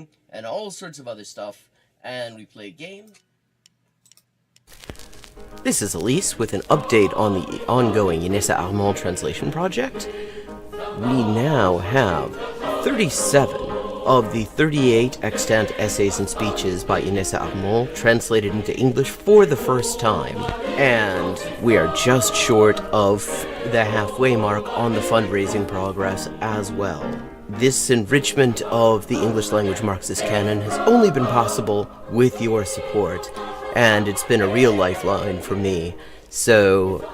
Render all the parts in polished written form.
cooking, and all sorts of other stuff, and we play games. This is Elise with an update on the ongoing Geoguessr Armand translation project. We now have 37 of the 38 extant essays and speeches by Geoguessr Armand translated into English for the first time, and we are just short of the halfway mark on the fundraising progress as well. This enrichment of the English language Marxist canon has only been possible with your support, and it's been a real lifeline for me. So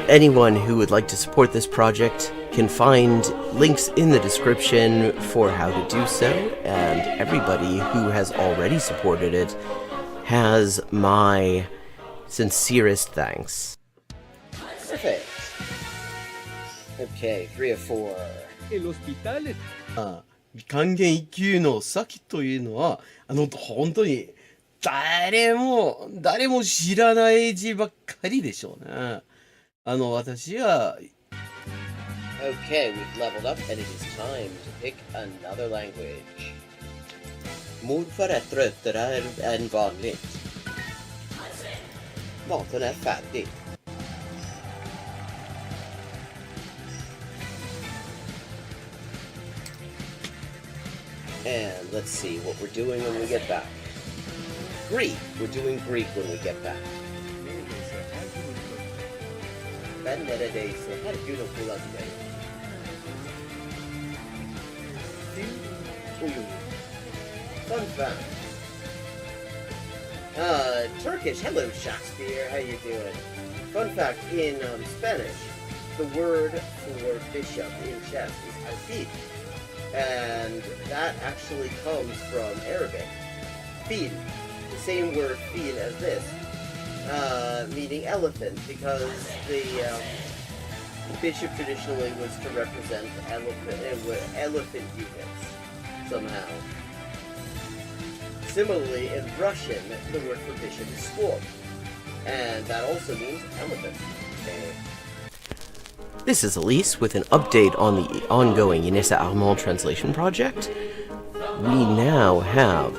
anyone who would like to support this project can find links in the description for how to do so, and everybody who has already supported it has my sincerest thanks. Perfect. Okay, 3 of 4. El hospital. 還元一級の先というのは、本当に誰も知らない字ばっかりでしょうね。私は Okay, we've leveled up and it is time to pick another language. Mod för är tröttare än vanligt. Maten är färdig. And let's see what we're doing when we get back. Greek. We're doing Greek when we get back. Ben neredeyse her gün okula gidelim. Fun fact. Turkish. Hello, Shakespeare. How you doing? Fun fact, in Spanish, the word for bishop in chess is alfil. And that actually comes from Arabic. Fil. The same word fil as this. Meaning elephant, because the bishop traditionally was to represent elephant units somehow. Similarly, in Russian, the word for bishop is squab, and that also means elephant. Okay. This is Elise with an update on the ongoing Geoguessr Armand translation project. We now have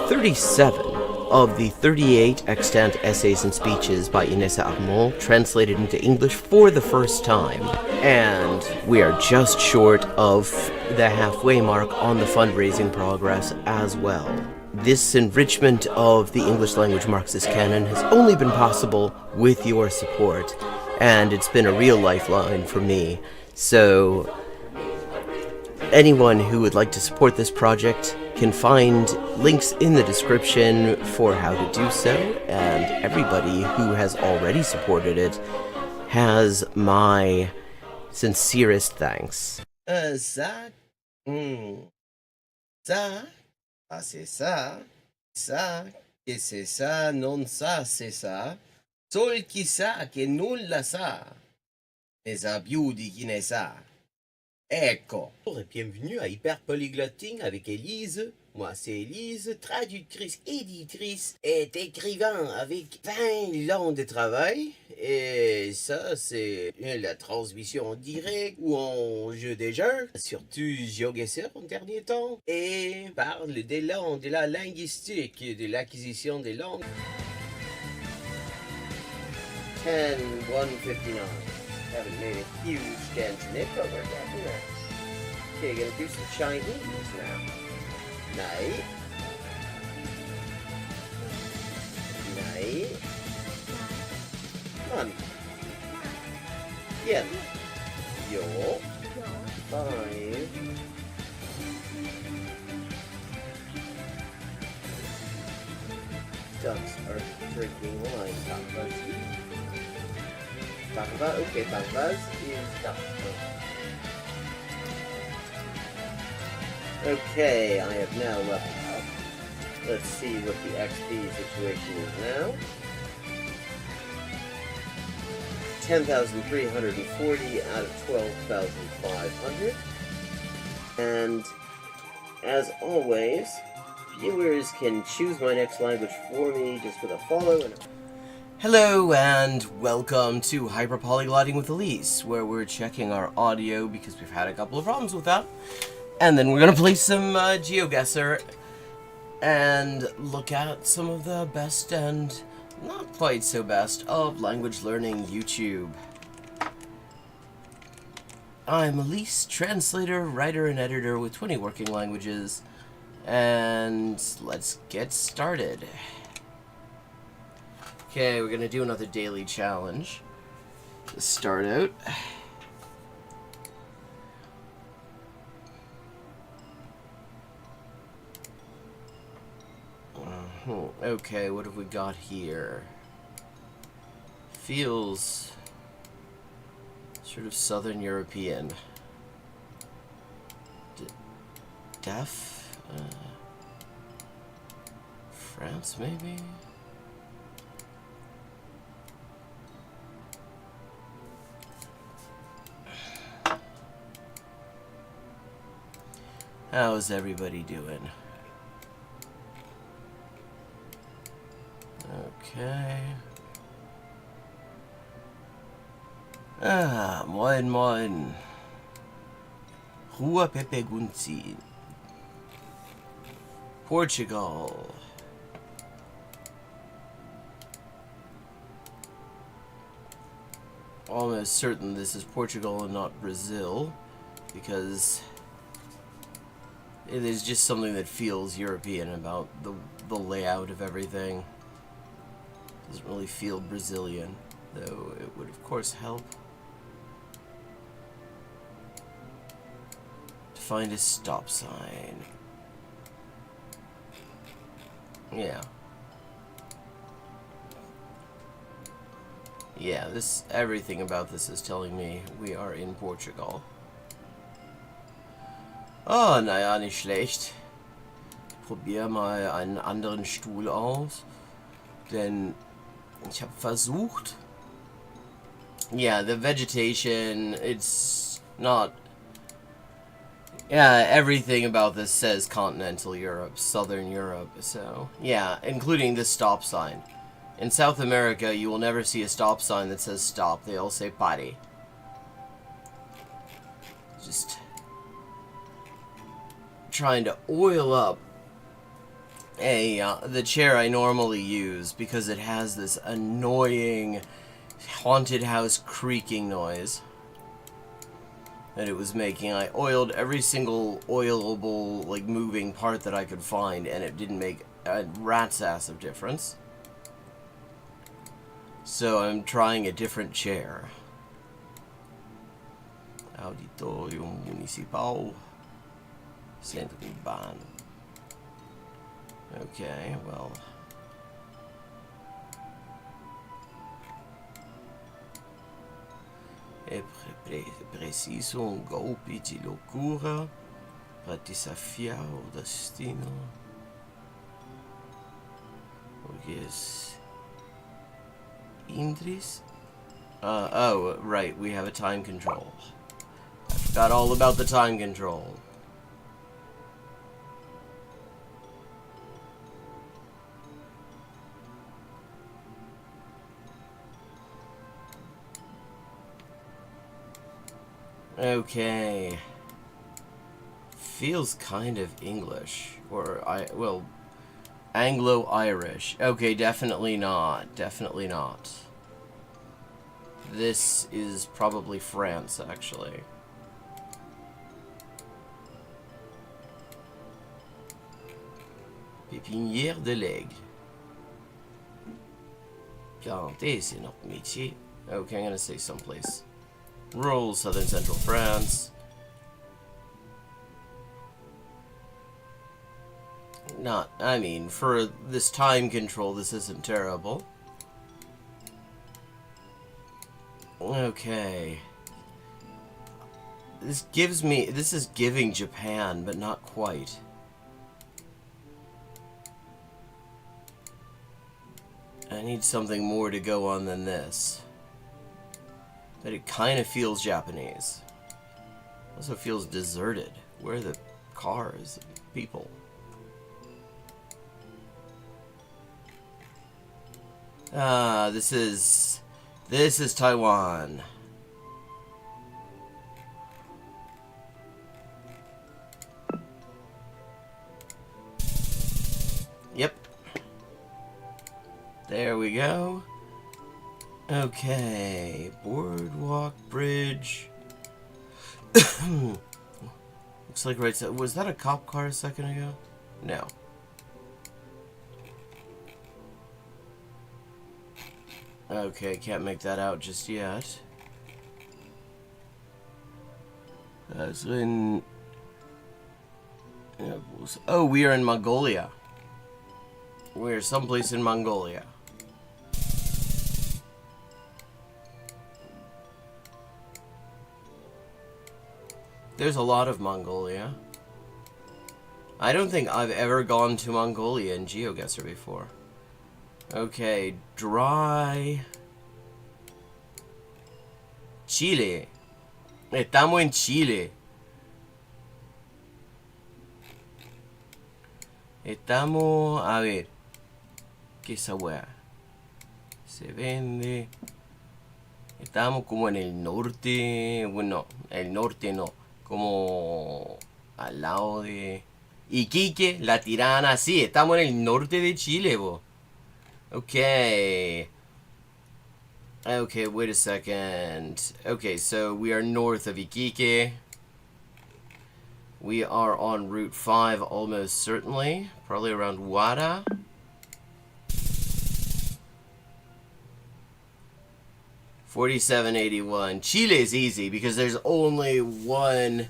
37 of the 38 extant essays and speeches by Geoguessr Armand translated into English for the first time, and we are just short of the halfway mark on the fundraising progress as well. This enrichment of the English language Marxist canon has only been possible with your support, and it's been a real lifeline for me. So anyone who would like to support this project can find links in the description for how to do so, and everybody who has already supported it has my sincerest thanks. Ça, c'est ça, que c'est ça, non ça, c'est ça. Sol chi sa che nulla sa, ne sa più di chi ne sa. Ecco. Bonjour et bienvenue à Hyperpolyglotting avec Élise. Moi, c'est Élise, traductrice, éditrice et écrivain avec 20 ans de travail. Et ça, c'est la transmission en direct ou en jeu des jeux, surtout Geoguessr en dernier temps. Et parle des langues, de la linguistique, de l'acquisition des langues. 10-159. Haven't made a huge dent in it, but we're getting there. Okay, gonna do some Chinese now. Nej. Man. Igen. Ja. 5. Ducks are drinking wine. Bangba, okay, Bangbas is duck. Okay, I have now leveled up. Let's see what the XP situation is now. 10,340 out of 12,500. And as always, viewers can choose my next language for me just with a follow and Hello and welcome to Hyperpolyglotting with Elise, where we're checking our audio because we've had a couple of problems with that. And then we're gonna play some Geoguessr and look at some of the best and not quite so best of language learning YouTube. I'm Elise, translator, writer, and editor with 20 working languages, and let's get started. Okay, we're gonna do another daily challenge to start out. Okay, what have we got here? Feels sort of Southern European. Deaf? France, maybe? How's everybody doing? Okay. Moin moin. Rua Pepe Gunzi. Portugal. Almost certain this is Portugal and not Brazil, because it is just something that feels European about the layout of everything. Doesn't really feel Brazilian, though it would of course help to find a stop sign. Yeah. Yeah, everything about this is telling me we are in Portugal. Oh, naja, nicht schlecht. Ich probiere mal einen anderen Stuhl aus, denn ich habe versucht. Yeah, the vegetation, it's not... Yeah, everything about this says continental Europe, Southern Europe, so... Yeah, including this stop sign. In South America, you will never see a stop sign that says stop. They all say pare. Just trying to oil up the chair I normally use, because it has this annoying haunted house creaking noise that it was making. I oiled every single oilable, like, moving part that I could find, and it didn't make a rat's ass of difference. So I'm trying a different chair. Auditorium Municipal. Centro Urbano. Okay, well. É preciso golpe de loucura para desafiar o destino. Yes. Indris? Oh, right, we have a time control. I forgot all about the time control. Okay. Feels kind of English. Or, well, Anglo-Irish. Okay, definitely not. Definitely not. This is probably France, actually. Pépinière de l'aigle. Planter, c'est notre métier. Okay, I'm gonna say someplace. Rural southern central France. Not, I mean, for this time control, this isn't terrible. Okay. This is giving Japan, but not quite. I need something more to go on than this. But it kind of feels Japanese. Also feels deserted. Where are the cars and people? Ah, this is Taiwan. Yep. There we go. Okay. Boardwalk bridge. Looks like right side. Was that a cop car a second ago? No. Okay, can't make that out just yet. That's in... Oh, we are in Mongolia. We're someplace in Mongolia. There's a lot of Mongolia. I don't think I've ever gone to Mongolia in Geoguessr before. Okay, dry... Chile. Estamos en Chile. Estamos... A ver. ¿Qué es esa weá? Se vende... Estamos como en el norte... Bueno, el norte no. Como... Al lado de... Iquique, La Tirana. Sí, estamos en el norte de Chile, bo. Okay. Okay, wait a second. Okay, so we are north of Iquique. We are on Route 5 almost certainly. Probably around Wada. $47.81. Chile is easy because there's only one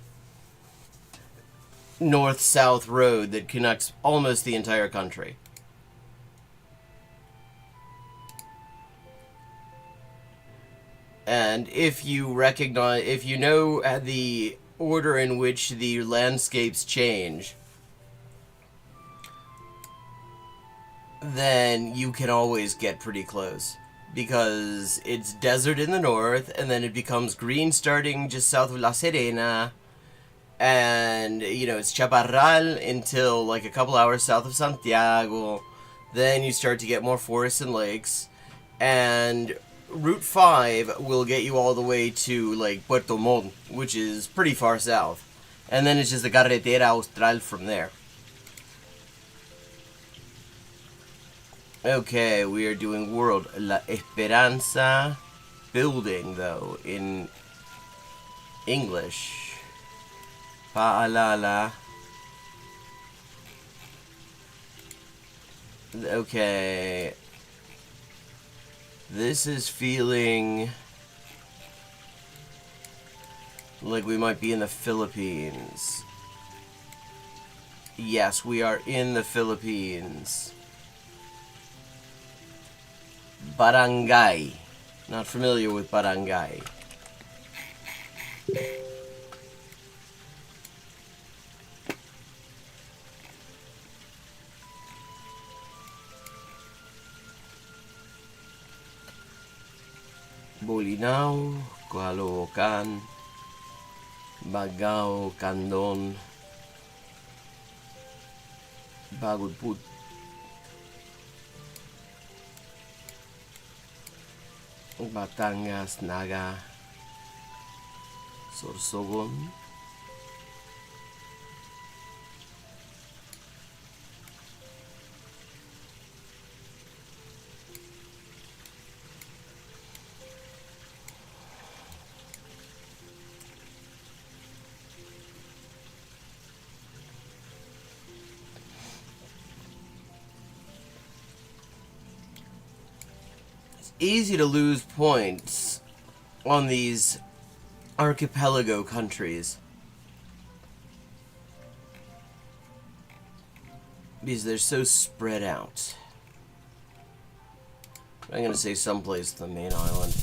north-south road that connects almost the entire country. And if you recognize, if you know the order in which the landscapes change, then you can always get pretty close. Because it's desert in the north, and then it becomes green starting just south of La Serena, and, you know, it's Chaparral until like a couple hours south of Santiago. Then you start to get more forests and lakes, and Route 5 will get you all the way to, like, Puerto Montt, which is pretty far south. And then it's just the Carretera Austral from there. Okay, we are doing World La Esperanza building, though, in English. Paalala. Okay. This is feeling like we might be in the Philippines. Yes, we are in the Philippines. Barangay. Not familiar with barangay. Bolinao, Caloocan, Bagao, Candon, Bagulput, Batangas, Naga, Sorsogon, easy to lose points on these archipelago countries because they're so spread out. I'm gonna say someplace the main island.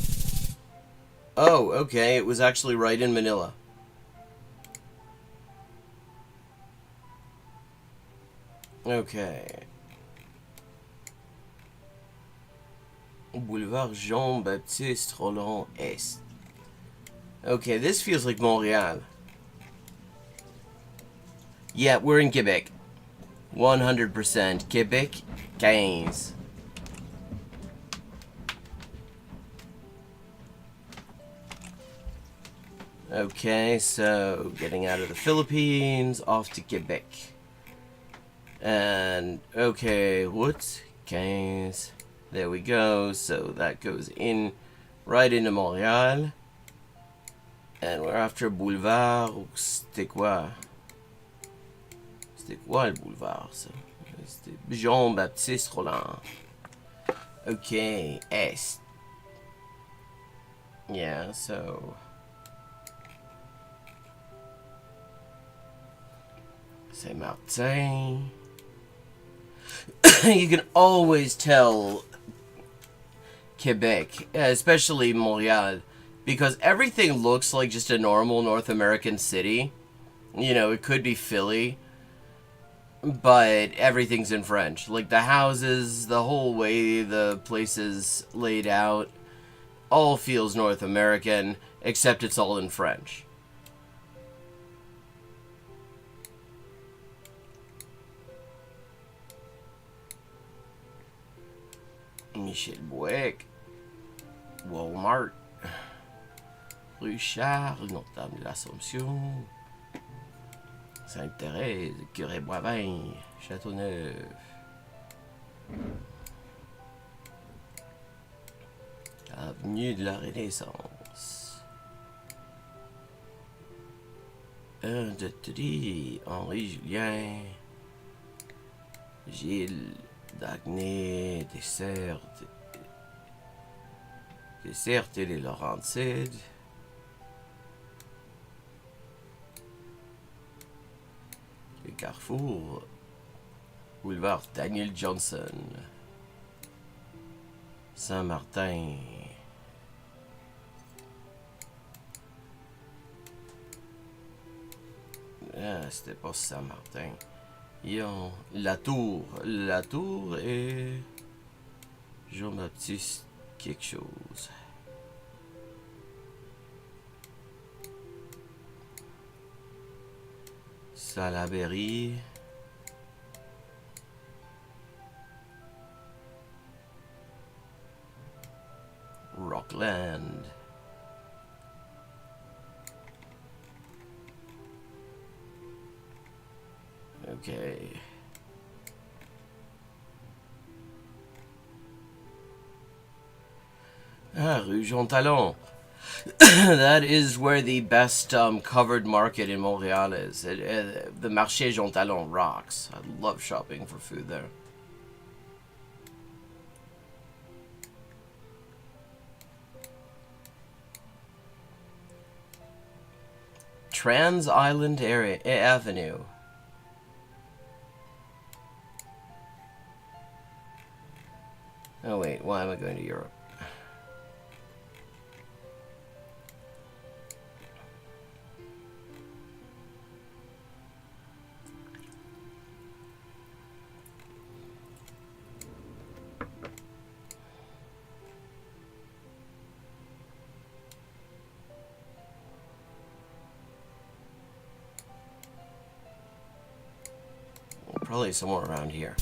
Oh, okay, it was actually right in Manila. Okay. Boulevard Jean-Baptiste Roland Est. Okay, this feels like Montreal. Yeah, we're in Quebec. 100% Quebec 15. Okay, so getting out of the Philippines, off to Quebec. And, okay, whoops, 15. There we go. So that goes in right into Montréal. And we're after Boulevard. C'était quoi? C'était quoi le boulevard, ça? C'était Jean-Baptiste Roland. Okay, Est. Yeah, so... Saint-Martin. You can always tell Quebec, especially Montréal, because everything looks like just a normal North American city. You know, it could be Philly, but everything's in French. Like the houses, the whole way the place is laid out, all feels North American, except it's all in French. Michel Bouec, Walmart, Rue Charles, Notre-Dame de l'Assomption, Sainte-Thérèse, Curé-Boivin, Châteauneuf. Avenue de la Renaissance. Henri Julien, Gilles, Dagnay, Dessert et les Laurentides. Le Carrefour, Boulevard Daniel Johnson, Saint-Martin. Ah, c'était pas Saint-Martin. La Tour. La Tour et Jean-Baptiste quelque chose. Salaberry. Rockland. Okay. Ah, Rue Jean Talon. That is where the best covered market in Montreal is. The Marché Jean Talon rocks. I love shopping for food there. Trans Island Avenue. Oh wait, why am I going to Europe? Probably somewhere around here.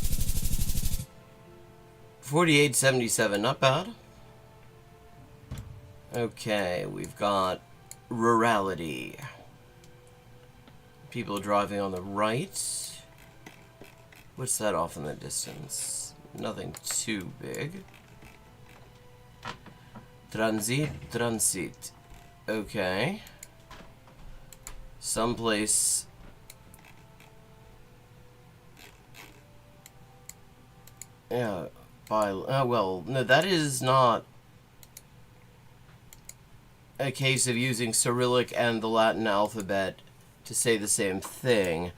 4877, not bad. Okay, we've got rurality. People driving on the right. What's that off in the distance? Nothing too big. Transit. Okay. Someplace. Yeah, well, no, that is not a case of using Cyrillic and the Latin alphabet to say the same thing,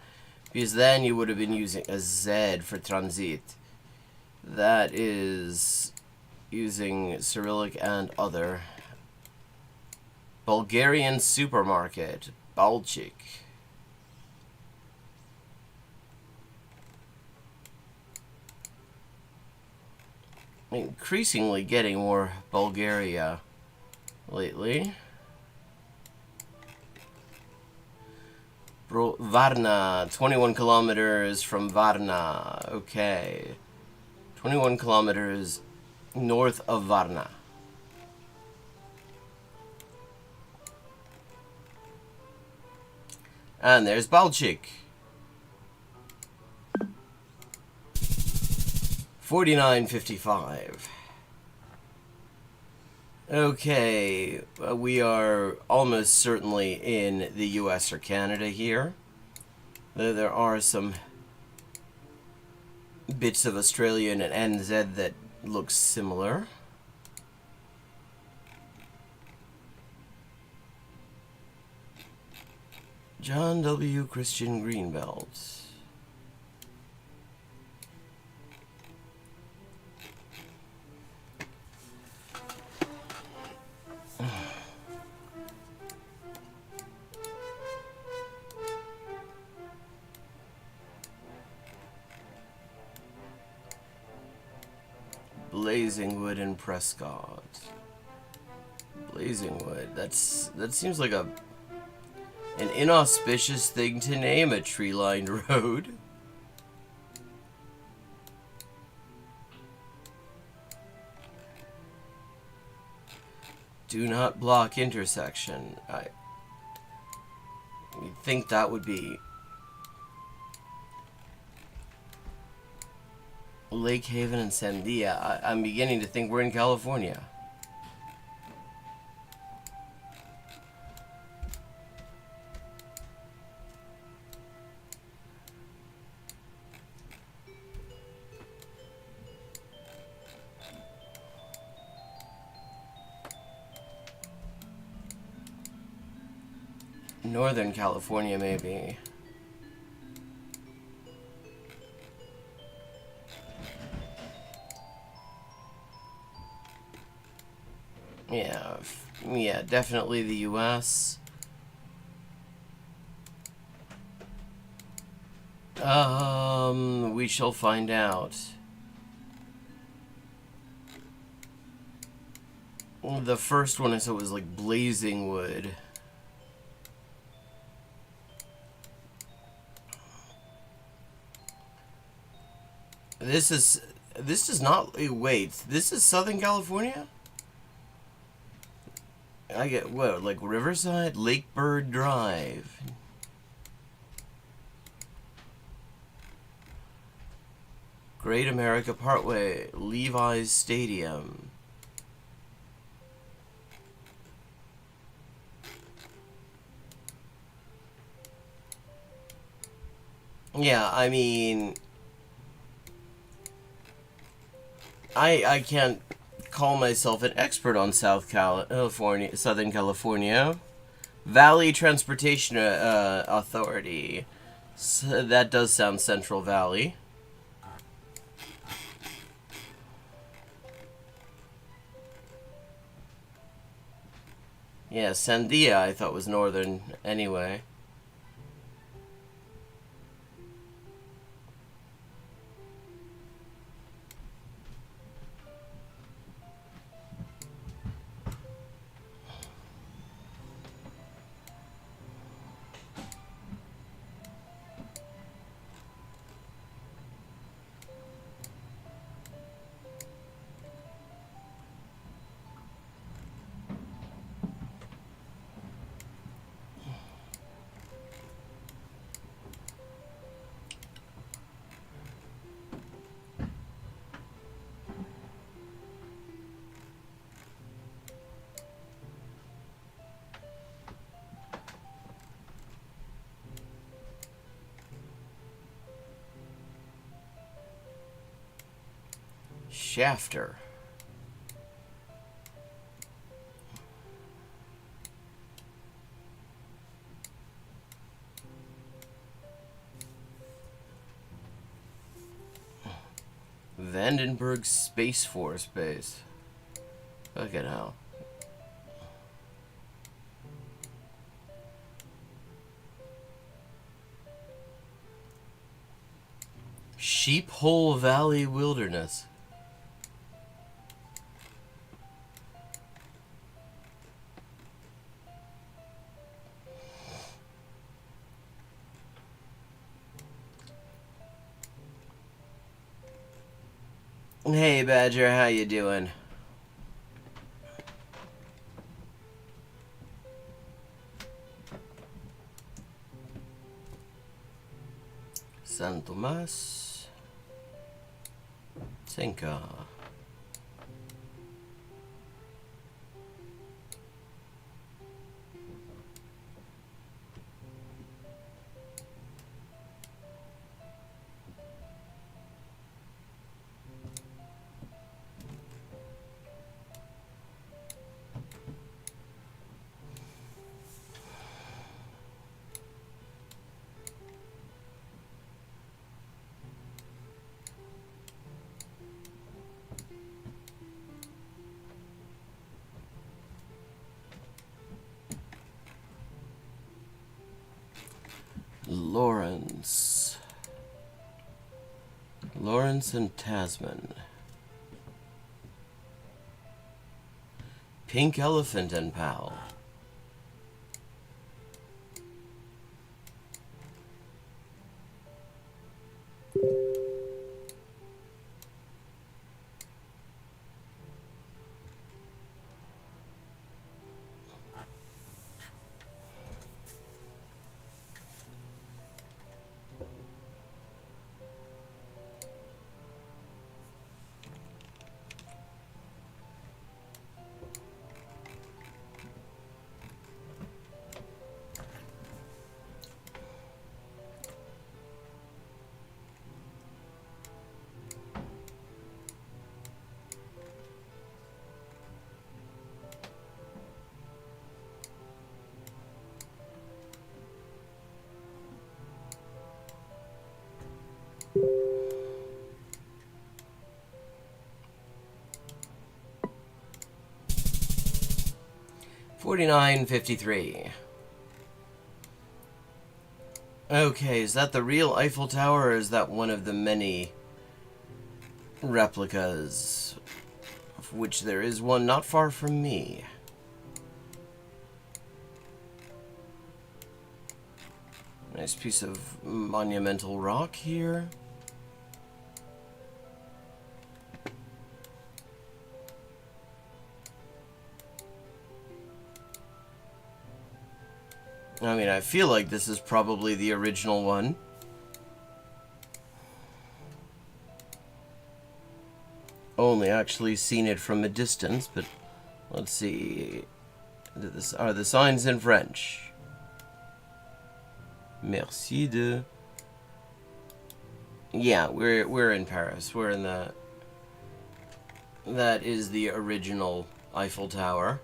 because then you would have been using a Z for transit. That is using Cyrillic and other. Bulgarian supermarket, Balchik. Increasingly getting more Bulgaria lately. Varna, 21 kilometers from Varna. Okay. 21 kilometers north of Varna. And there's Balchik. 49.55. Okay, we are almost certainly in the US or Canada here. There are some bits of Australian and NZ that look similar. John W. Christian Greenbelt. Blazingwood and Prescott. Blazingwood. That seems like an inauspicious thing to name a tree-lined road. Do not block intersection. You'd think that would be Lake Haven and Sandia. I'm beginning to think we're in California. Northern California, maybe. Yeah, definitely the US. We shall find out. The first one I said was like Blazingwood. This is not, wait, this is Southern California? I get, what, like Riverside? Lakebird Drive. Great America Parkway. Levi's Stadium. Yeah, I mean, I can't call myself an expert on Southern California. Valley Transportation Authority. So that does sound Central Valley. Yeah, Sandia I thought was northern anyway. Shafter. Vandenberg Space Force Base. Look at how. Sheephole Valley Wilderness. Hey Badger, how you doing? San Tomas. Senka. Lawrence and Tasman. Pink Elephant and Pal. $49.53. Okay, is that the real Eiffel Tower, or is that one of the many replicas, of which there is one not far from me? Nice piece of monumental rock here. I mean, I feel like this is probably the original one. Only actually seen it from a distance, but let's see. Are the signs in French? Merci de... Yeah, we're in Paris. We're in the... That is the original Eiffel Tower.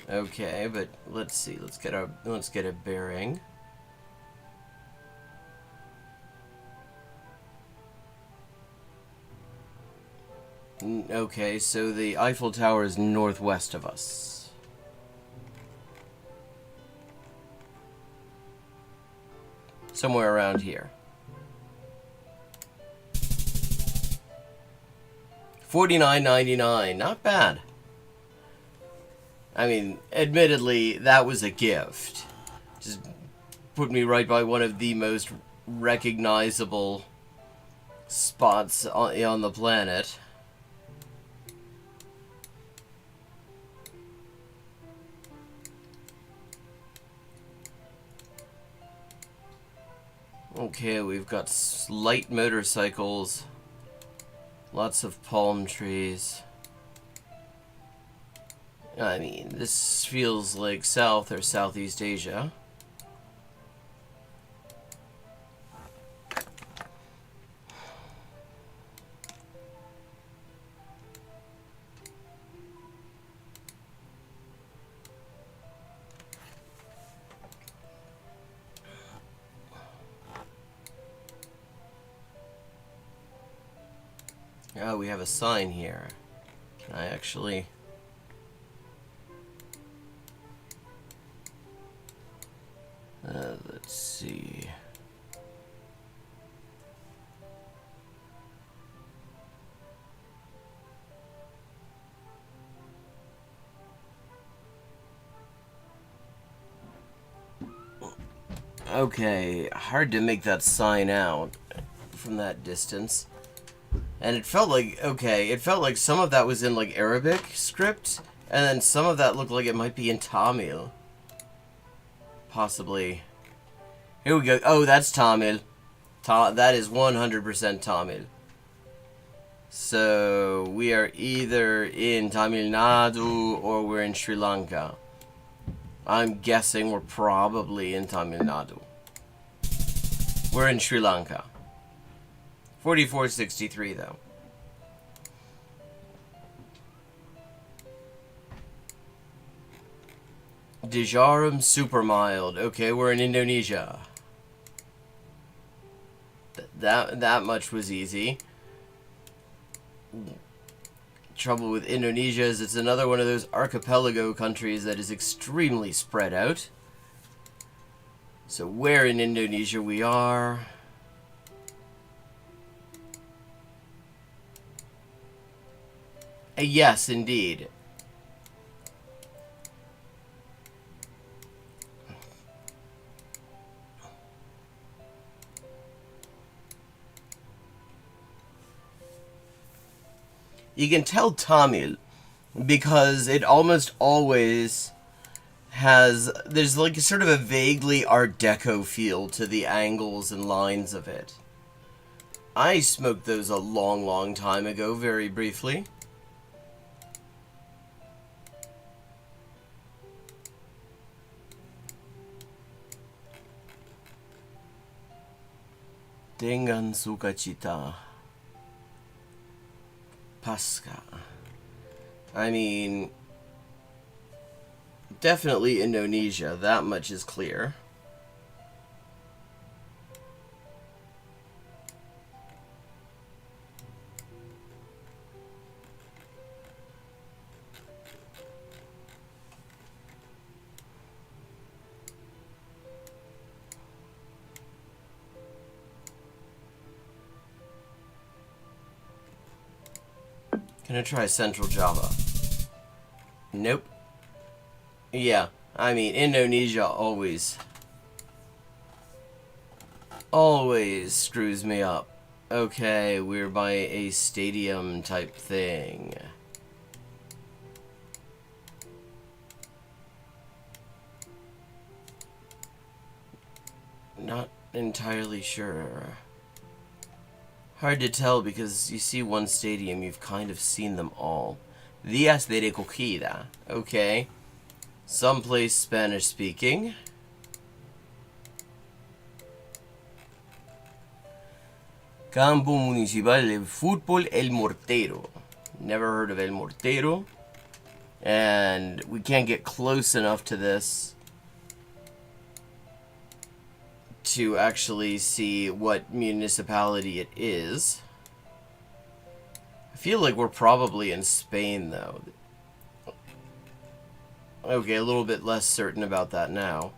Okay, but let's see. Let's get a bearing. Okay, so the Eiffel Tower is northwest of us. Somewhere around here. $49.99, not bad. I mean, admittedly, that was a gift. Just put me right by one of the most recognizable spots on the planet. Okay, we've got light motorcycles, lots of palm trees. I mean, this feels like South or Southeast Asia. Oh, we have a sign here. Can I actually... let's see. Okay, hard to make that sign out from that distance. And it felt like, okay, it felt like some of that was in like Arabic script, and then some of that looked like it might be in Tamil. Possibly. Here we go. Oh, that's Tamil. That is 100% Tamil. So we are either in Tamil Nadu or we're in Sri Lanka. I'm guessing we're probably in Tamil Nadu. We're in Sri Lanka. 4463 though. Dijarum super mild. Okay, we're in Indonesia. That much was easy. Trouble with Indonesia is it's another one of those archipelago countries that is extremely spread out. So where in Indonesia we are. Yes, indeed. You can tell Tamil because it almost always has, there's like sort of a vaguely Art Deco feel to the angles and lines of it. I smoked those a long time ago, very briefly. Dengan sukacita. Pasca. I mean, definitely Indonesia, that much is clear. Gonna try Central Java. Nope. Yeah, I mean, Indonesia always screws me up. Okay, we're by a stadium type thing. Not entirely sure. Hard to tell because you see one stadium, you've kind of seen them all. Días de recogida. Okay. Someplace Spanish speaking. Campo Municipal de Fútbol El Mortero. Never heard of El Mortero. And we can't get close enough to this to actually see what municipality it is. I feel like we're probably in Spain, though. Okay, a little bit less certain about that now.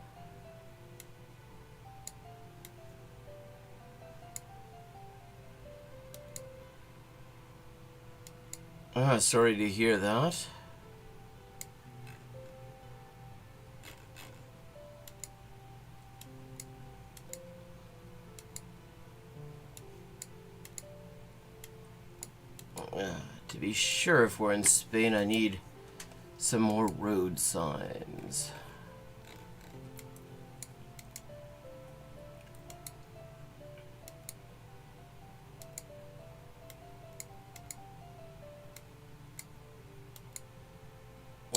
Sorry to hear that. To be sure, if we're in Spain, I need some more road signs.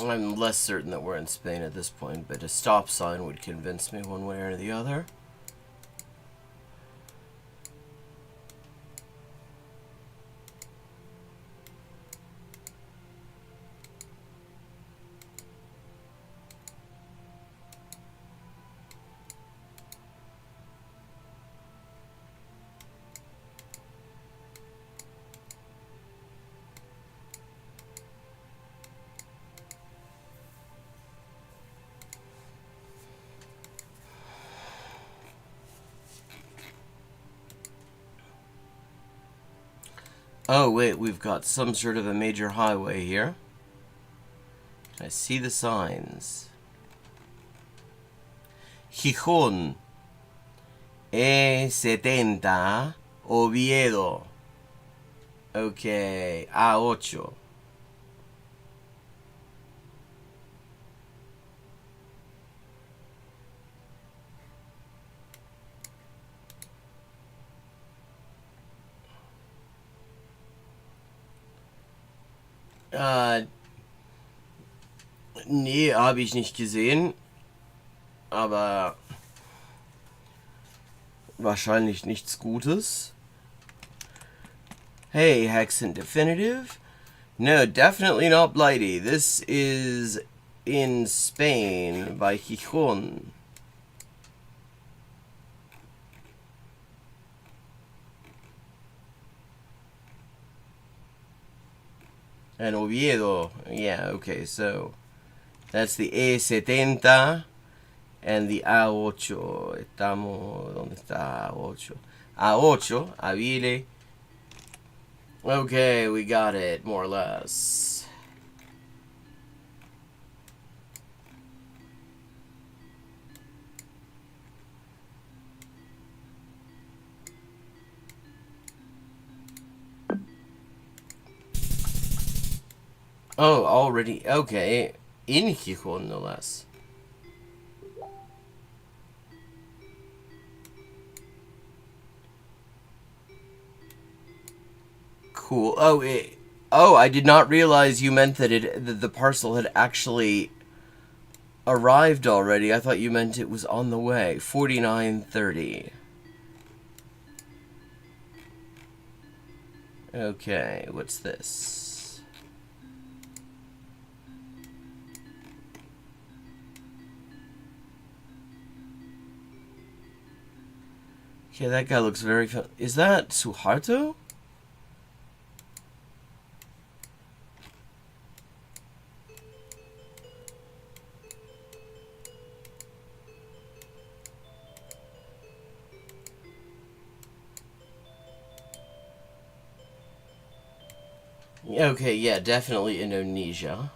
I'm less certain that we're in Spain at this point, but a stop sign would convince me one way or the other. Oh wait, we've got some sort of a major highway here. I see the signs. Gijón, E70, Oviedo. Okay, A8. Nee, habe ich nicht gesehen. Aber wahrscheinlich nichts Gutes. Hey, Hexen Definitive? No, definitely not Blighty. This is in Spain by Gijón. And Oviedo. Yeah, okay, so that's the E70 and the A8. Estamos... ¿Dónde está A8? A8, Avile. Okay, we got it, more or less. Oh, already. Okay. In Gijón, no less. Cool. Oh, I did not realize you meant that the parcel had actually arrived already. I thought you meant it was on the way. 4930. Okay, what's this? Okay, that guy looks very fun. Is that Suharto? Okay, yeah, definitely Indonesia.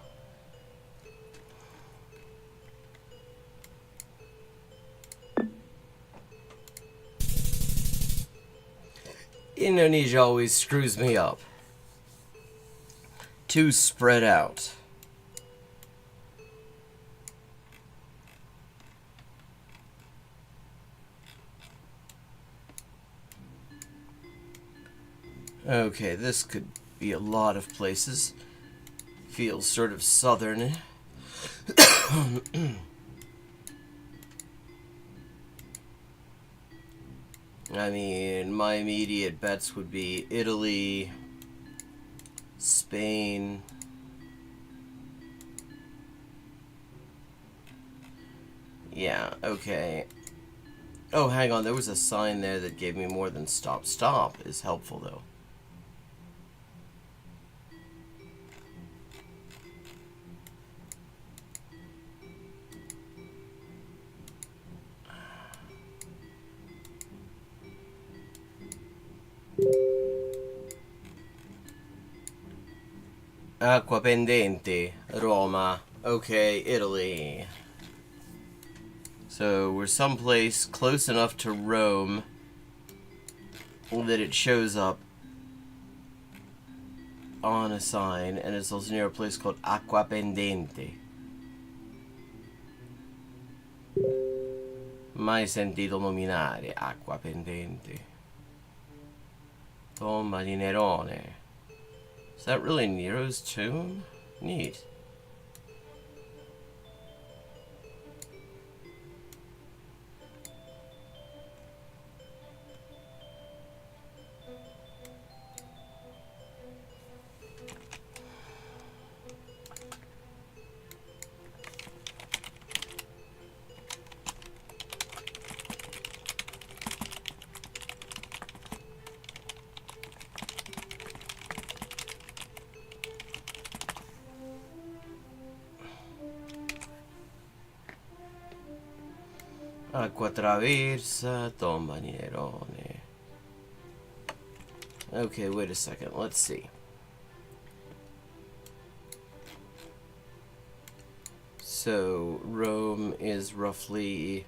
Indonesia always screws me up. Too spread out. Okay, this could be a lot of places. Feels sort of southern. I mean, my immediate bets would be Italy, Spain. Yeah, okay. Oh, hang on, there was a sign there that gave me more than stop. Stop is helpful, though. Acqua Pendente, Roma. Okay, Italy. So we're someplace close enough to Rome that it shows up on a sign, and it's also near a place called Acqua Pendente. Mai sentito nominare Acqua Pendente. Tomba di Nerone. Is that really Nero's tomb? Neat. Acqua traversa, tomba di Nerone. Okay, wait a second. Let's see. So, Rome is roughly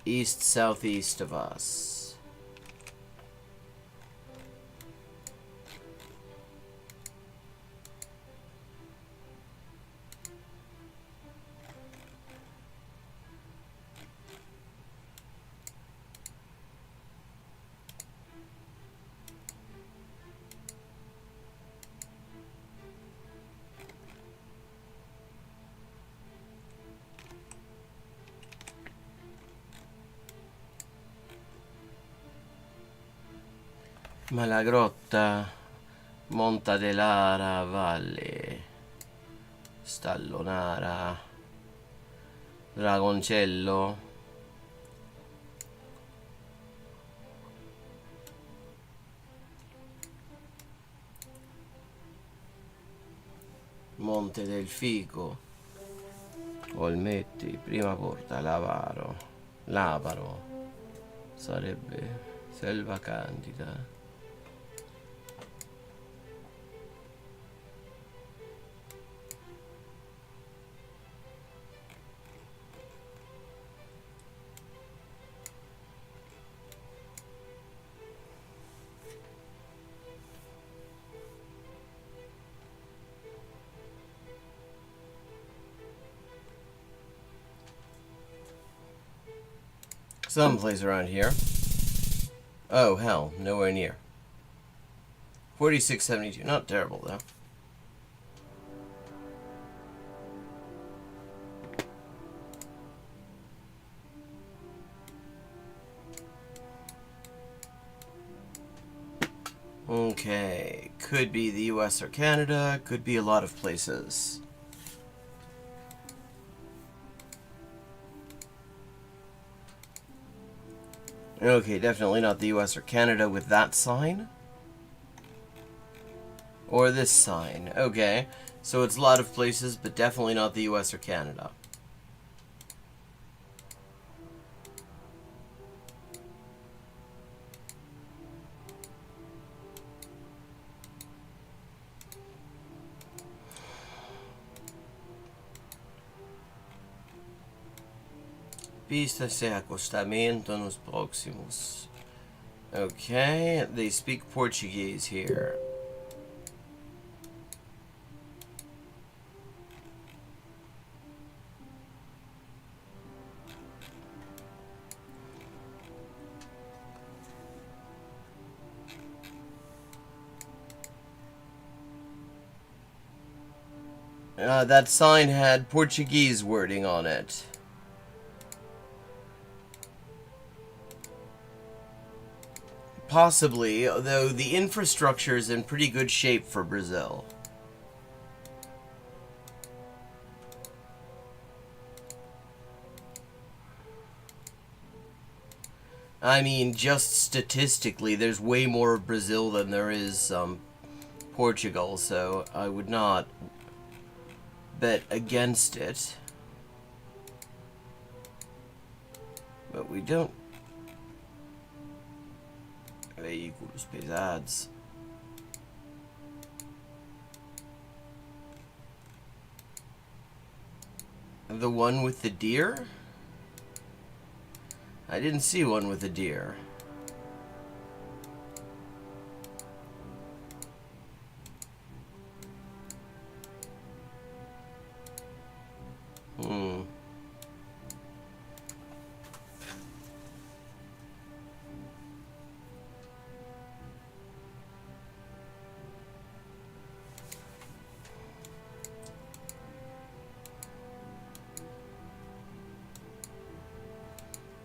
east-southeast of us. Malagrotta, Monta dell'Ara, Valle, Stallonara, Dragoncello, Monte del Fico, Olmetti, Prima Porta, Lavaro, sarebbe Selva Candida. Someplace around here. Oh, hell, nowhere near. 4672, not terrible, though. Okay, could be the US or Canada, could be a lot of places. Okay, definitely not the US or Canada with that sign. Or this sign. Okay, so it's a lot of places, but definitely not the US or Canada. Pista-se acostamento nos próximos. Okay, they speak Portuguese here. That sign had Portuguese wording on it. Possibly, though the infrastructure is in pretty good shape for Brazil. I mean, just statistically, there's way more Brazil than there is Portugal, so I would not bet against it. But we don't... Veículos pesados. The one with the deer? I didn't see one with a deer.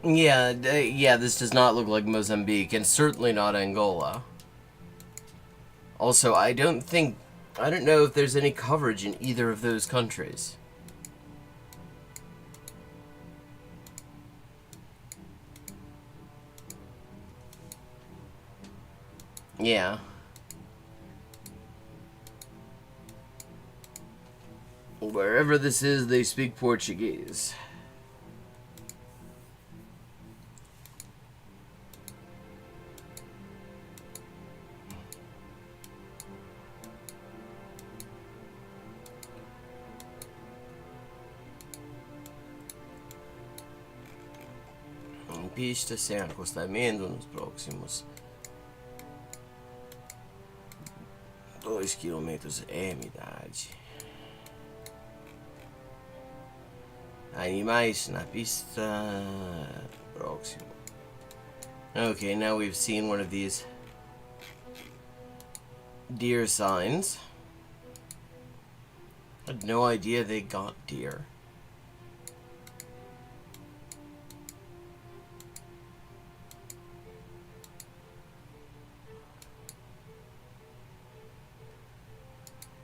Yeah, this does not look like Mozambique, and certainly not Angola. Also, I don't know if there's any coverage in either of those countries. Yeah. Wherever this is, they speak Portuguese. Pista sem acostamento nos próximos 2 quilômetros unidade. Animais na pista próximo. Okay, now we've seen one of these deer signs. I had no idea they got deer.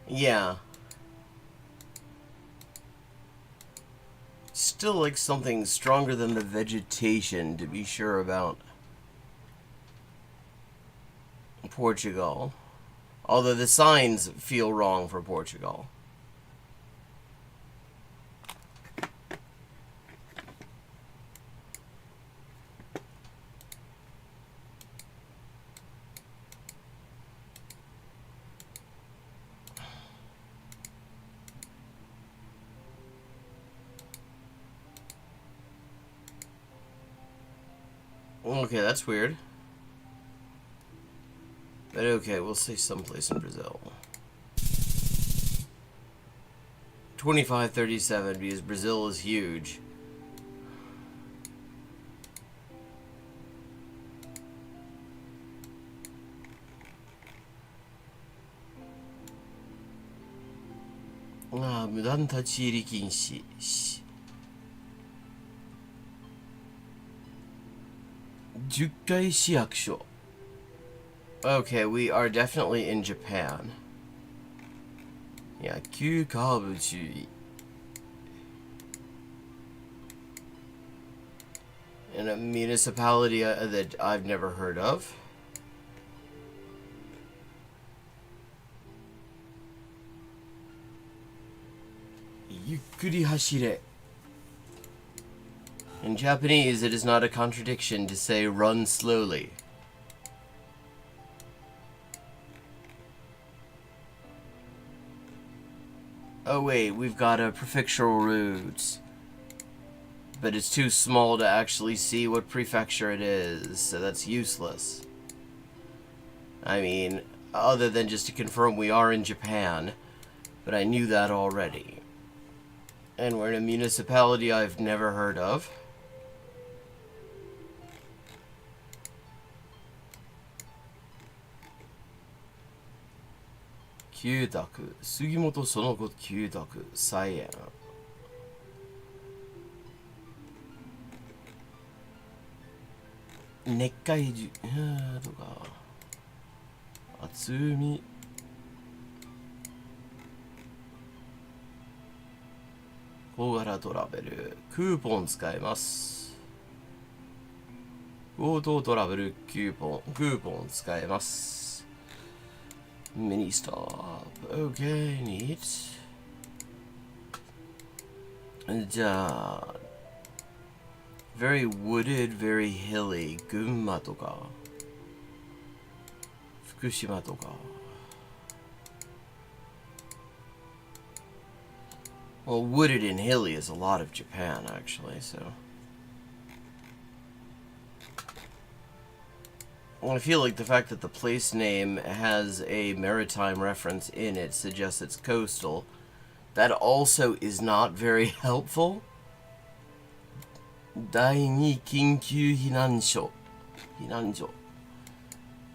Yeah. Still like something stronger than the vegetation to be sure about Portugal. Although the signs feel wrong for Portugal. Okay, that's weird. But okay, we'll say someplace in Brazil. 2537 because Brazil is huge. Ah, 無断立ち入り禁止。10階市役所。Okay, we are definitely in Japan. Yeah, 急カーブ注意。In a municipality that I've never heard of. Yukkuri hashire. In Japanese, it is not a contradiction to say run slowly. Oh wait, we've got a prefectural route. But it's too small to actually see what prefecture it is, so that's useless. I mean, other than just to confirm we are in Japan, but I knew that already. And we're in a municipality I've never heard of. Kyutaku, Sugimoto Sonoko Kyutaku, Saiyan. Nekkai to ka. Atsumi. Kogara travel. クーポン使えます。強盗トラベルクーポン使えます。Mini stop. Okay, neat. じゃあ very wooded, very hilly. 群馬とか福島とか Well, wooded and hilly is a lot of Japan, actually, so... Well, I feel like the fact that the place name has a maritime reference in it suggests it's coastal. That also is not very helpful. 第二緊急避難所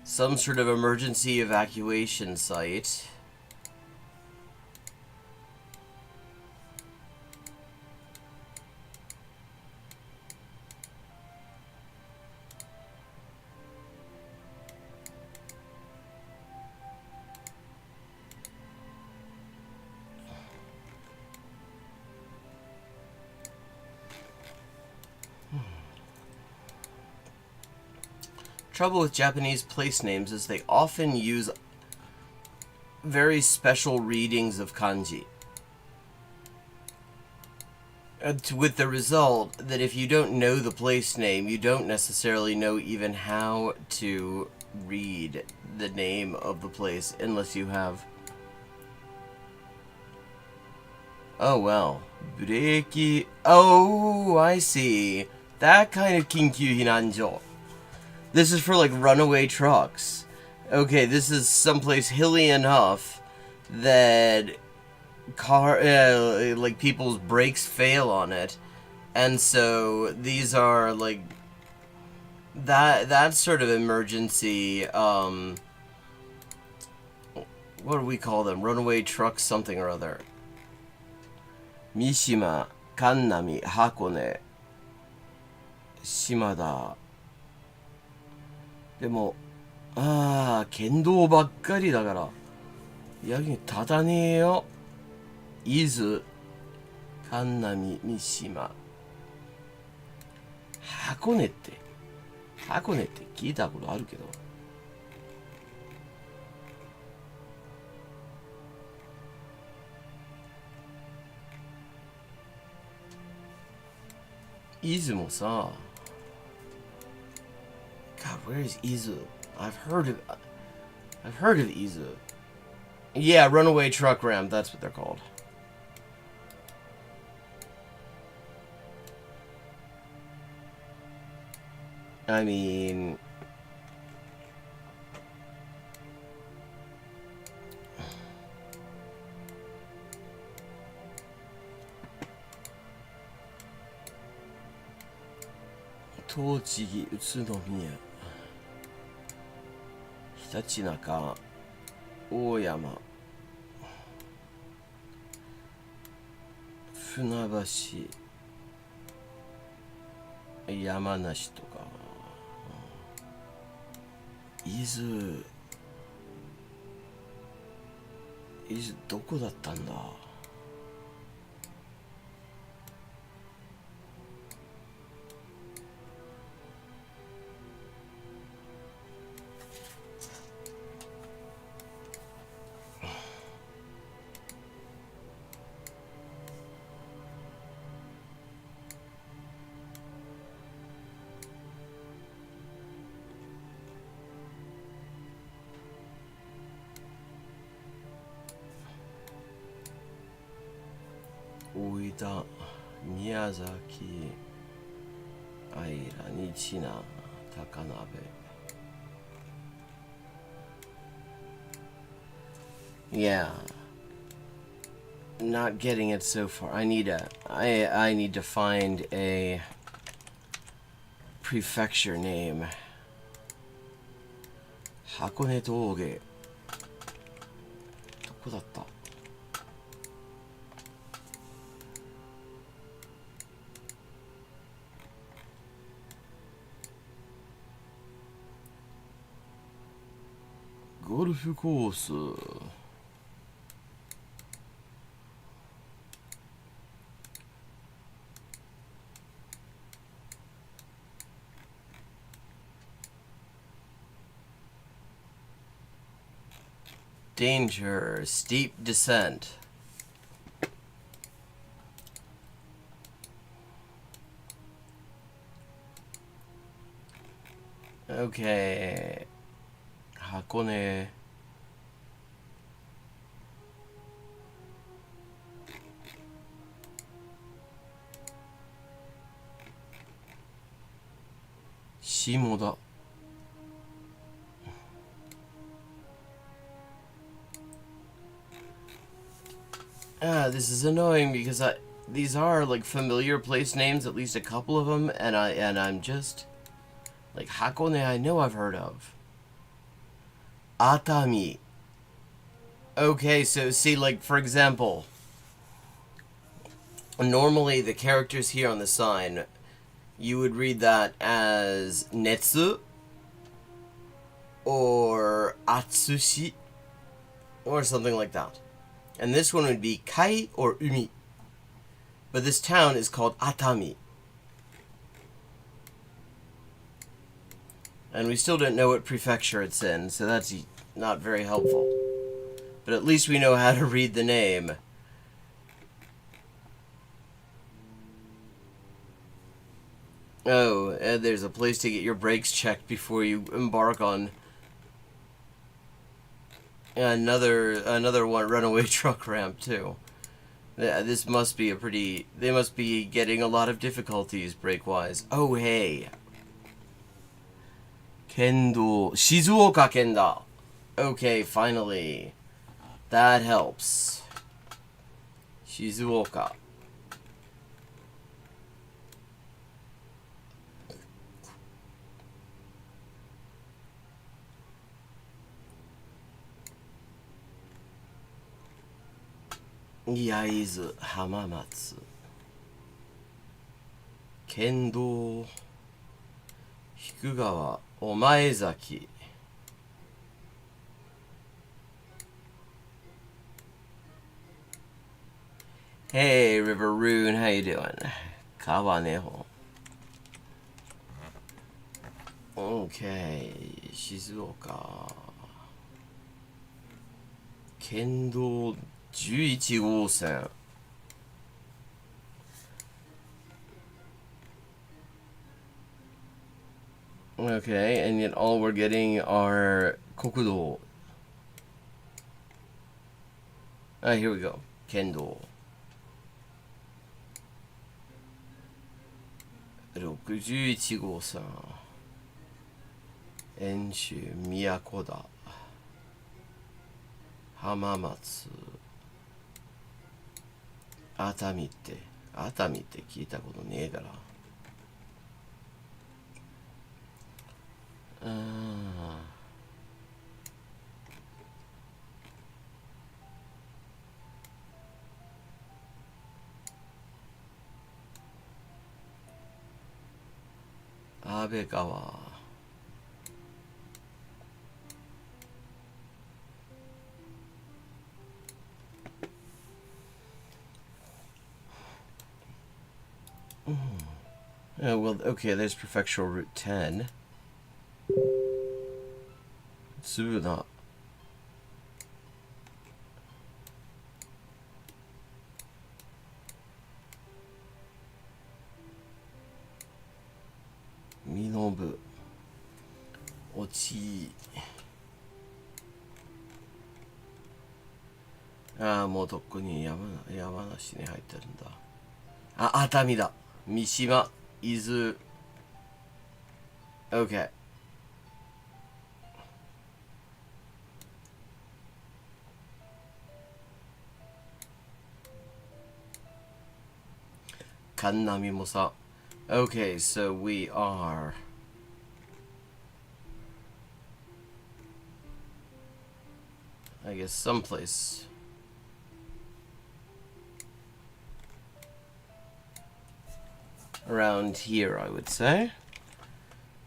Some sort of emergency evacuation site. Trouble with Japanese place names is they often use very special readings of kanji. With the result that if you don't know the place name, you don't necessarily know even how to read the name of the place unless you have... Oh, well. Bureki... Oh, I see. That kind of kinkyu hinanjo. This is for, like, runaway trucks. Okay, this is someplace hilly enough that like, people's brakes fail on it. And so, these are, like, that sort of emergency, what do we call them? Runaway trucks something or other. Mishima, Kannami, Hakone, Shimada. でも、県道ばっかりだからヤギただねえよ。伊豆、神南、三島。箱根って、箱根って聞いたことあるけど。伊豆もさ、God, where is Izu? I've heard of Izu. Yeah, runaway truck ram, that's what they're called. I mean, Tochigi, Utsunomiya, Hitachinaka, Oyama, Funabashi, Yamanashi とか。伊豆どこだったんだ。大分、宮崎、愛良、日南、高鍋。Yeah, not getting it so far. I need to find a prefecture name. 箱根峠。どこだった？ゴルフコース。Danger, steep descent. Okay. 箱根。下田。This is annoying because these are like familiar place names, at least a couple of them, and I'm just like Hakone I know I've heard of. Atami. Okay, so see, like for example, normally the characters here on the sign, you would read that as Netsu or Atsushi or something like that. And this one would be Kai or Umi. But this town is called Atami. And we still don't know what prefecture it's in, so that's not very helpful. But at least we know how to read the name. Oh, and there's a place to get your brakes checked before you embark on another one runaway truck ramp too. This must be they must be getting a lot of difficulties brake-wise. Oh, hey. Kendo. Shizuoka Kenda. Okay, finally. That helps. Shizuoka. Yaizu Hamamatsu. Kendo. Hikugawa Omaezaki. Hey, River Rune, how you doing? Kawaneho. Okay, Shizuoka. Kendo 11号線. Okay, and yet all we're getting are Kokudo. Ah, here we go. Kendo. 61号線. 遠州宮古田浜松熱海って聞いたことねえから。安倍川。Oh, well, okay, there's Prefectural Route 10. Tsuna. Minobu. Ochi. ああ、もうとっくに山梨に入ってるんだ。あ、熱海だ。三島、伊豆。OK。神波もさ。Okay, so we are I guess someplace around here, I would say.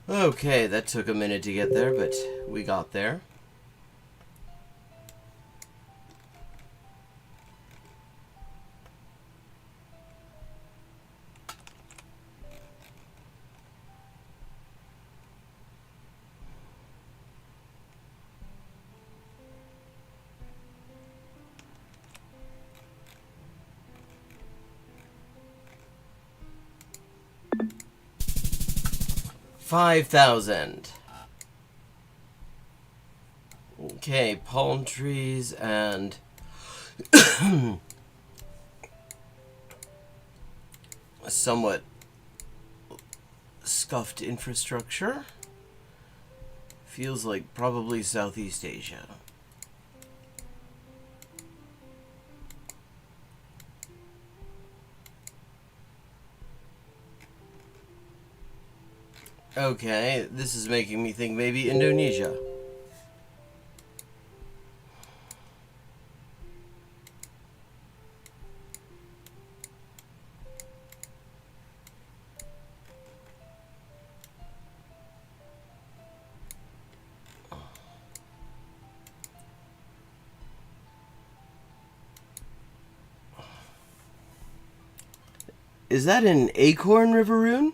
Okay, that took a minute to get there, but we got there. $5,000. Okay, palm trees and somewhat scuffed infrastructure. Feels like probably Southeast Asia. Okay, this is making me think maybe Indonesia. Is that an acorn, Riveroon?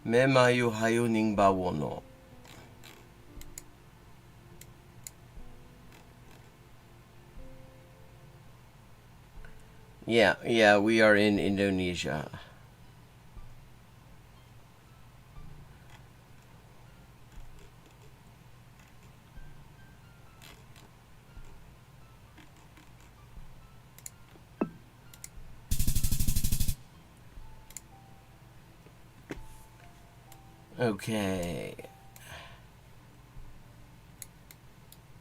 Me mayu hayo ning bawono. Yeah, we are in Indonesia. Okay.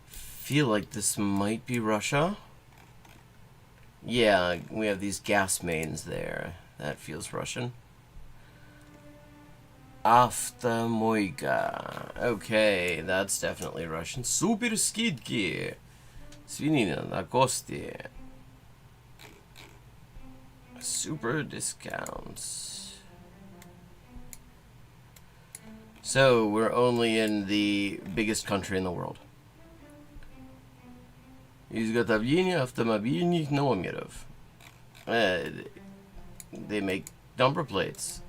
Feel like this might be Russia. Yeah, we have these gas mains there. That feels Russian. Aftamoiga. Okay, that's definitely Russian. Super skidki. Svinina na kosti. Super discounts. So, we're only in the biggest country in the world. Изготовление автомобильных номеров. They make number plates.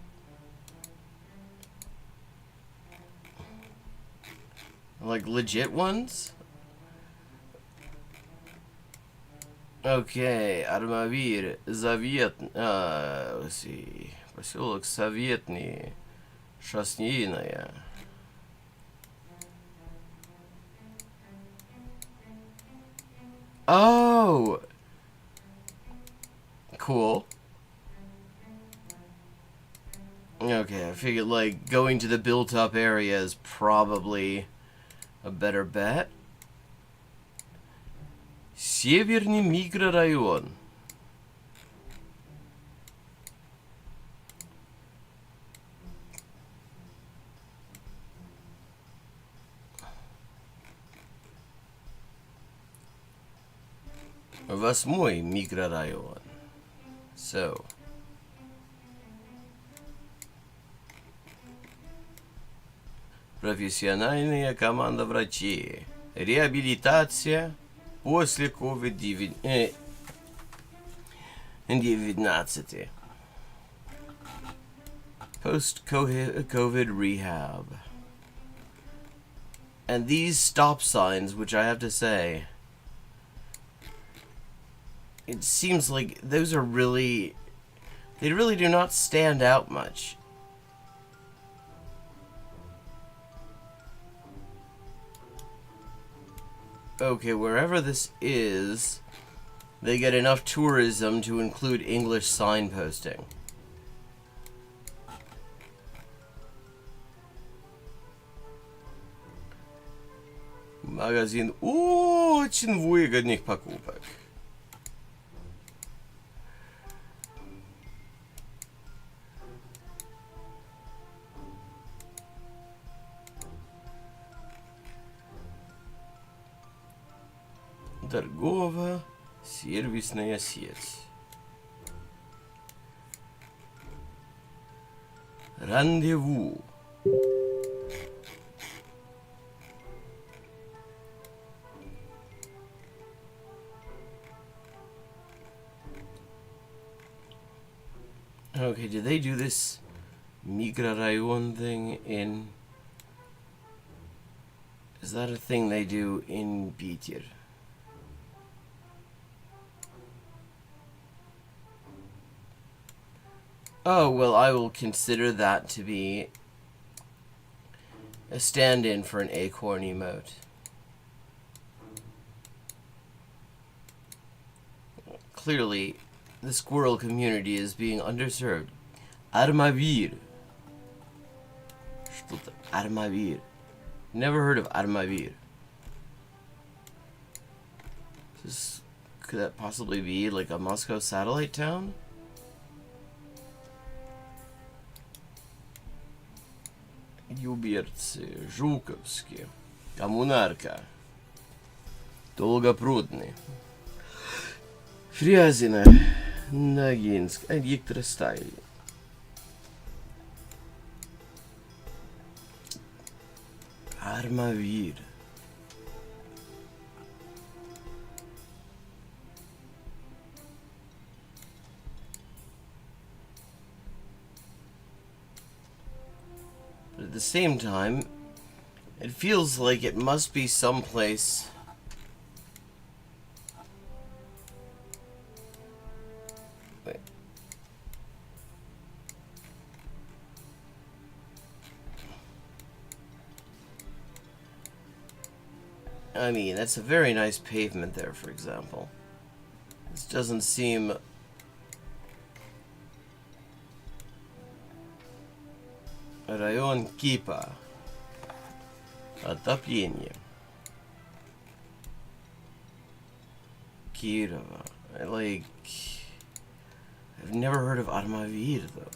Like legit ones? Okay, Армавир, Завет, let's see, поселок Советный, Шосейная. Oh! Cool. Okay, I figured like going to the built-up area is probably a better bet. Северный микрорайон. Восьмой микрорайон. So. Профессиональная команда врачей. Реабилитация после COVID-19. Post-COVID rehab. And these stop signs, which I have to say, it seems like those are really, they really do not stand out much. Okay, wherever this is, they get enough tourism to include English signposting. Магазин очень выгодных покупок. Торгово-сервисная сеть. Рандеву. Okay, did they do this microrayon thing in... Is that a thing they do in Питер? Oh, well, I will consider that to be a stand-in for an acorn emote. Clearly, the squirrel community is being underserved. Armavir. Что-то Armavir. Never heard of Armavir. Could that possibly be like a Moscow satellite town? Люберцы, Жуковский, Коммунарка, Долгопрудный, Фрязино, Ногинск, Электросталь. Армавир. But at the same time, it feels like it must be someplace wait. I mean, that's a very nice pavement there, for example. This doesn't seem... Район Кипа. Отопление. Кирова. Like... I've never heard of Armavir, though.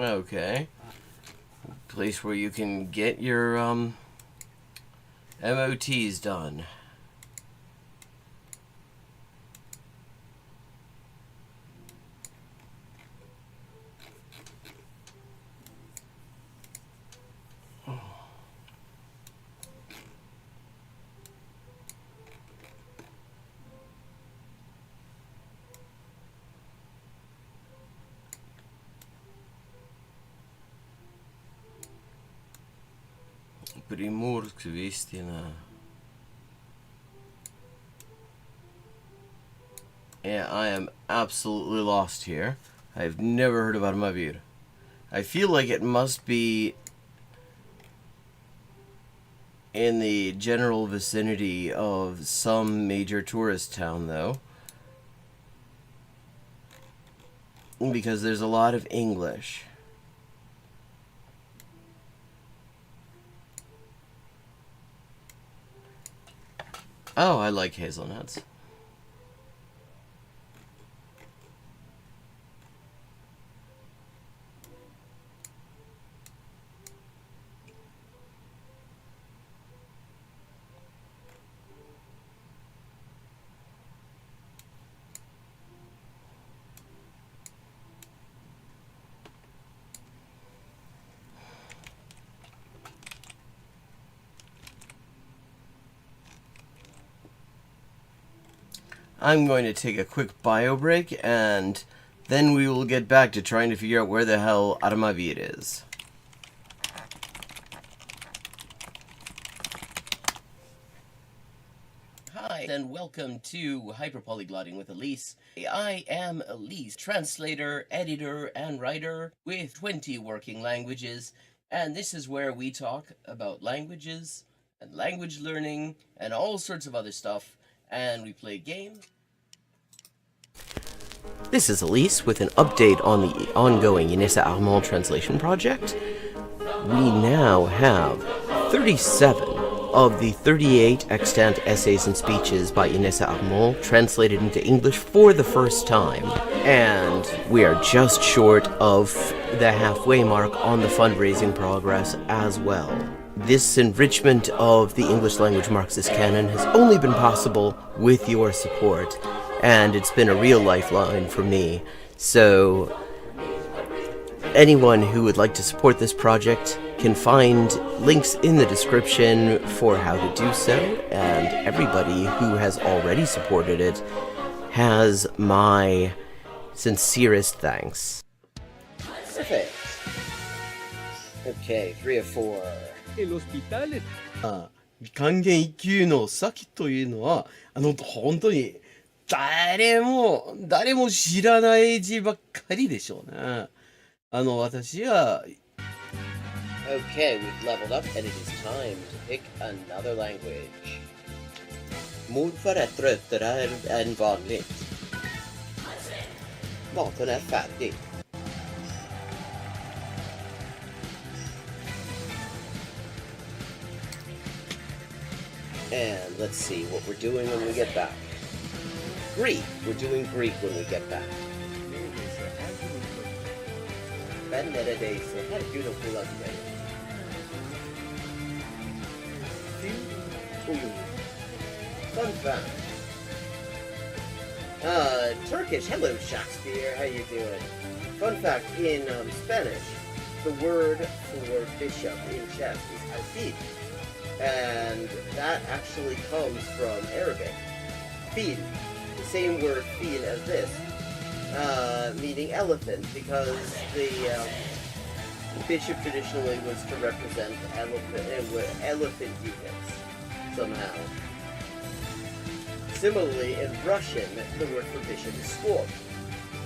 Okay. Place where you can get your MOTs done. Приморск, Вестина. Yeah, I am absolutely lost here. I've never heard of Armavir. I feel like it must be in the general vicinity of some major tourist town, though. Because there's a lot of English. Oh, I like hazelnuts. I'm going to take a quick bio break, and then we will get back to trying to figure out where the hell Armavir is. Hi, and welcome to Hyperpolyglotting with Elise. I am Elise, translator, editor, and writer with 20 working languages, and this is where we talk about languages and language learning and all sorts of other stuff, and we play games. This is Elise with an update on the ongoing Geoguessr Armand translation project. We now have 37 of the 38 extant essays and speeches by Geoguessr Armand translated into English for the first time, and we are just short of the halfway mark on the fundraising progress as well. This enrichment of the English language Marxist canon has only been possible with your support, and it's been a real lifeline for me. So anyone who would like to support this project can find links in the description for how to do so, and everybody who has already supported it has my sincerest thanks. Perfect. Okay, 3 of 4. El hospital es 還元一級の先というのは本当に誰も知らない字ばっかりでしょうね。私は Okay, we've leveled up, and it is time to pick another language. Morfar är tröttare än vanligt. Maten är färdig. And let's see what we're doing when we get back. Greek. We're doing Greek when we get back. Ben neredeyse her gün okula giderim. Fun fact. Turkish. Hello, Shakespeare. How you doing? Fun fact, in Spanish, the word for bishop in chess is alfil. And that actually comes from Arabic. Fil. The same word fil as this. Meaning elephant, because the bishop traditionally was to represent elephant units somehow. Similarly, in Russian, the word for bishop is squab,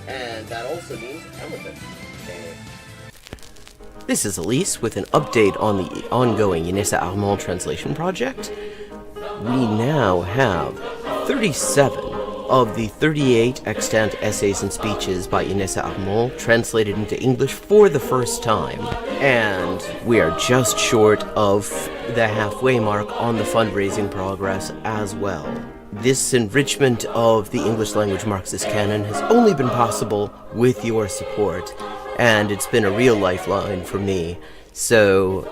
and that also means elephant. This is Elise with an update on the ongoing Geoguessr Armand translation project. We now have 37 of the 38 extant essays and speeches by Geoguessr Armand translated into English for the first time, and we are just short of the halfway mark on the fundraising progress as well. This enrichment of the English language Marxist canon has only been possible with your support, and it's been a real lifeline for me. So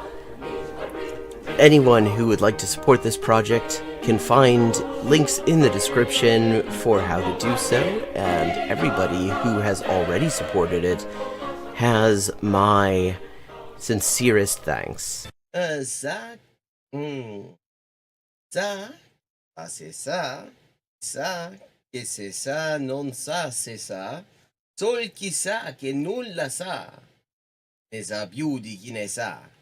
anyone who would like to support this project can find links in the description for how to do so, and everybody who has already supported it has my sincerest thanks. Ça, ça, ah c'est ça, che c'est ça, non sa, c'est ça. Sol chi sa che nulla sa, ne sa più di chi ne sa.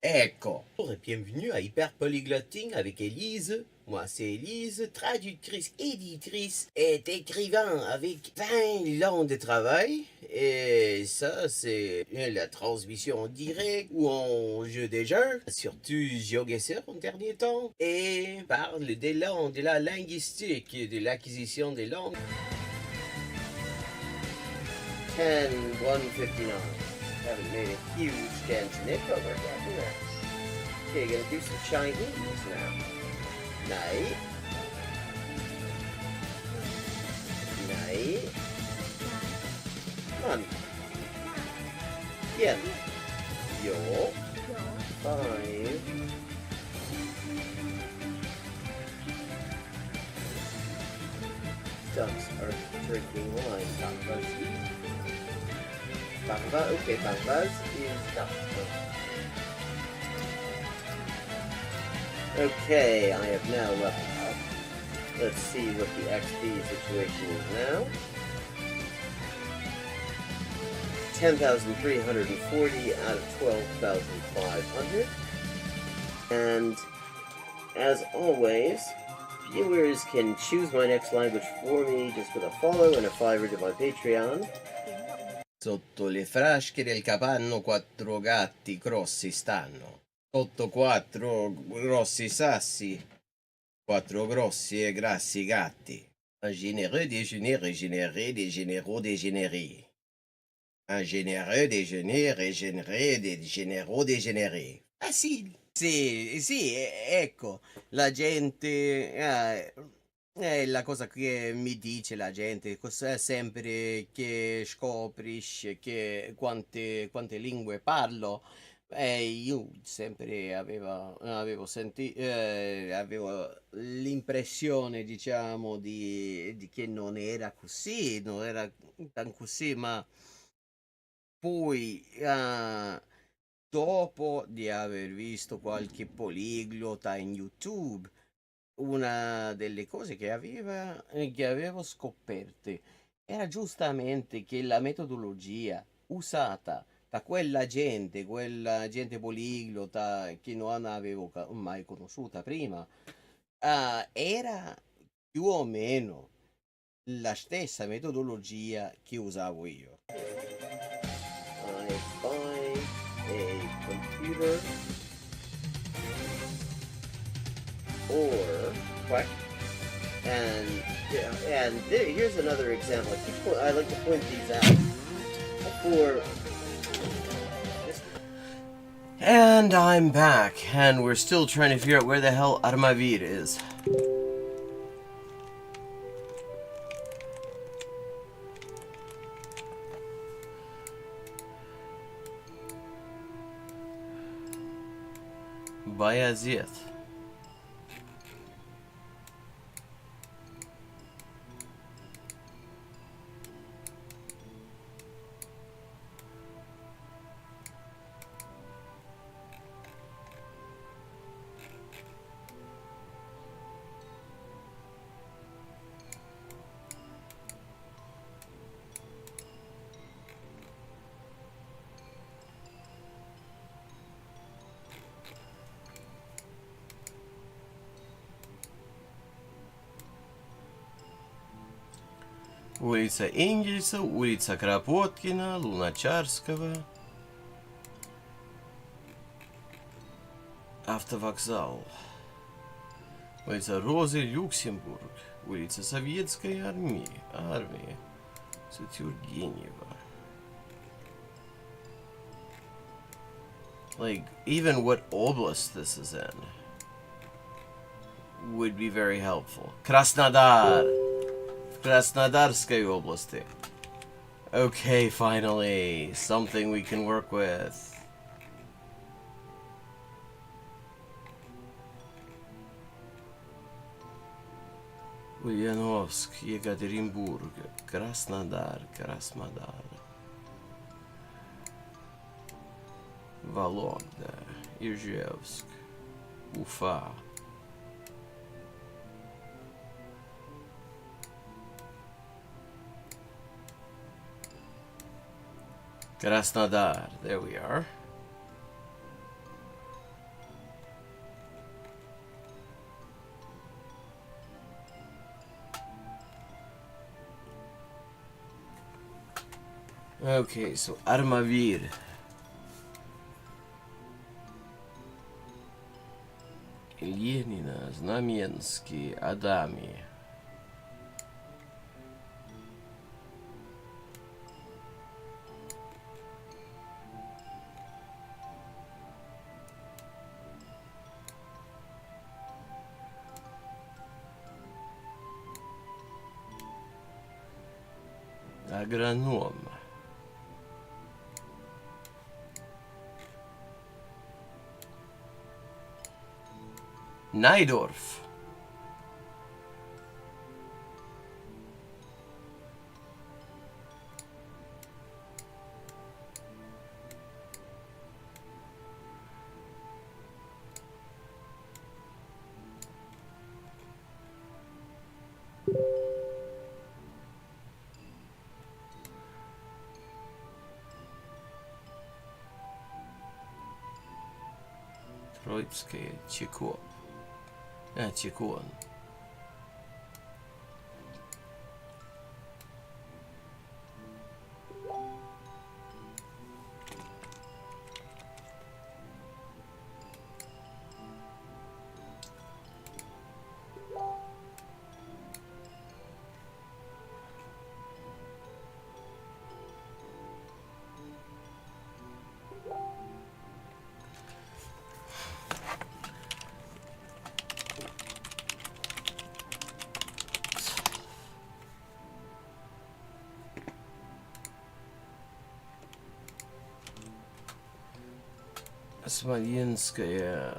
Ecco. Bonjour et bienvenue à Hyper Polyglotting avec Élise. Moi, c'est Élise, traductrice, éditrice et écrivain avec 20 ans de travail. Et ça, c'est la transmission en direct ou en jeu des jeux, surtout Geoguessr en dernier temps. Et parle des langues, de la linguistique, de l'acquisition des langues. 10-159. Haven't made a huge dent in it, but we're getting there. Okay, gonna do some Chinese now. Night. Night. Man. Yen. Yo. 5. Ducks are drinking wine. Bangba, okay, Bangbas is duck. Okay, I have now leveled up. Let's see what the XP situation is now. 10,340 out of 12,500. And as always, viewers can choose my next language for me just with a follow and a $5 to my Patreon. Sotto le frasche del capanno 4 gatti grossi stanno. Sotto 4 grossi sassi, 4 grossi e grassi gatti. Un généreux déjeuner régénéré des généraux dégénérés. Un généreux déjeuner régénéré des généraux dégénérés. Facile. Sì, ecco, la gente... è la cosa che mi dice la gente, sempre che scoprisce che quante lingue parlo. Io sempre avevo l'impressione, diciamo, di che non era così, non era tan così, ma poi dopo di aver visto qualche poliglota in YouTube, una delle cose che avevo scoperte era giustamente che la metodologia usata da quella gente poliglota che non avevo mai conosciuta prima, era più o meno la stessa metodologia che usavo io. I buy a computer or what? And here's another example. I like to point these out for. And I'm back, and we're still trying to figure out where the hell Armavir is. Bayazet. Улица Энгельса, улица Кропоткина, Луначарского. Автовокзал. Улица Розы, Люксембург. Улица Советской армии. Улица Тургенева. Like, even what oblast this is in would be very helpful. Krasnodar. В Краснодарской области. Okay, finally. Something we can work with. Ульяновск, Екатеринбург, Краснодар, Краснодар, Вологда, Ижевск, Уфа. Krasnodar, there we are. Okay, so Armavir. Ленина, Знаменский, Адами. Агроном. Najdorf. Троицкая, Чеко. Чекон. Смоленская.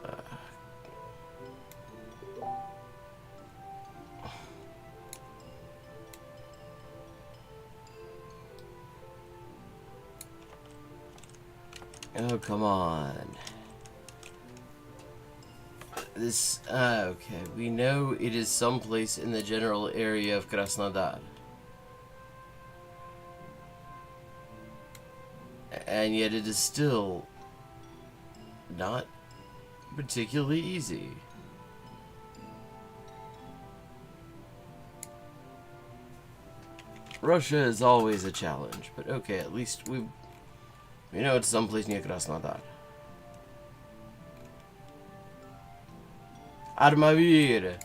Oh, come on. This, okay. We know it is someplace in the general area of Krasnodar. And yet it is still not particularly easy. Russia is always a challenge, but okay, at least we know it's someplace near Krasnodar. Armavir.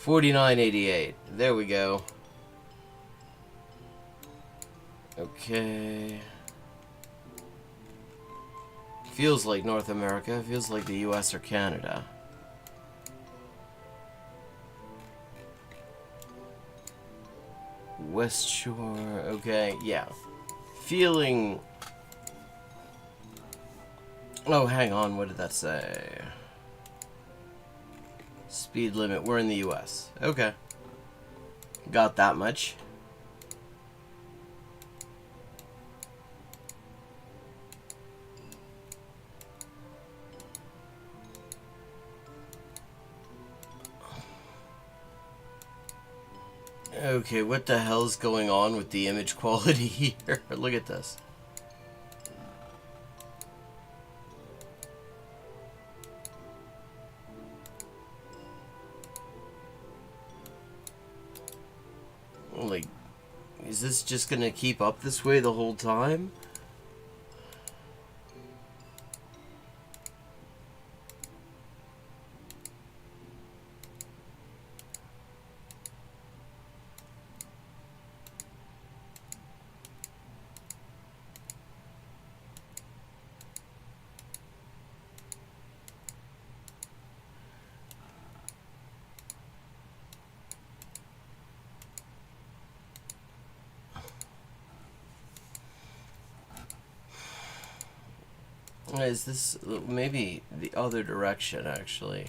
$49.88. There we go. Okay. Feels like North America. Feels like the US or Canada. West Shore. Okay, yeah. Feeling... Oh, hang on. What did that say? Speed limit. We're in the US. Okay. Got that much. Okay, what the hell's going on with the image quality here? Look at this. Like, is this just gonna keep up this way the whole time? Is this maybe the other direction, actually?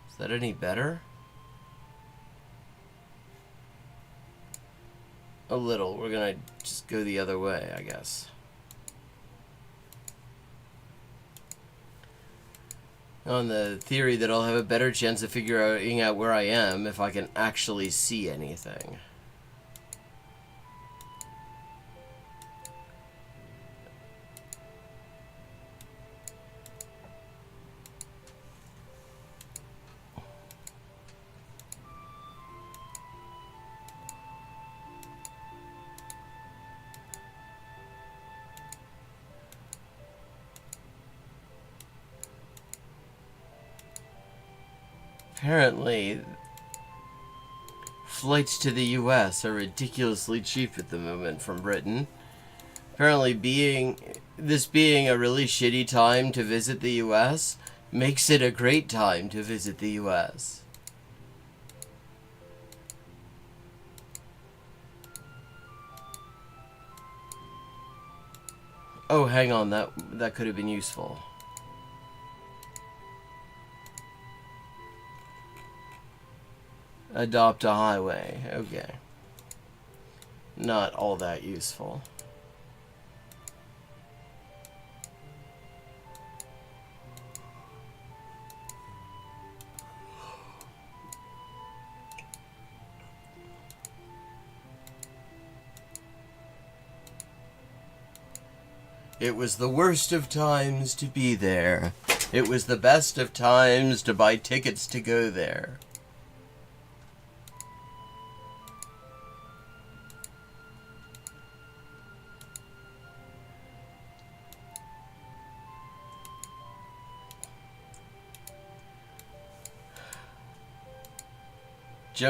Is that any better? A little. We're gonna just go the other way, I guess. On the theory that I'll have a better chance of figuring out where I am if I can actually see anything. Apparently, flights to the US are ridiculously cheap at the moment from Britain. Apparently, this being a really shitty time to visit the US makes it a great time to visit the US. Oh, hang on, that could have been useful. Adopt a highway. Okay. Not all that useful. It was the worst of times to be there. It was the best of times to buy tickets to go there.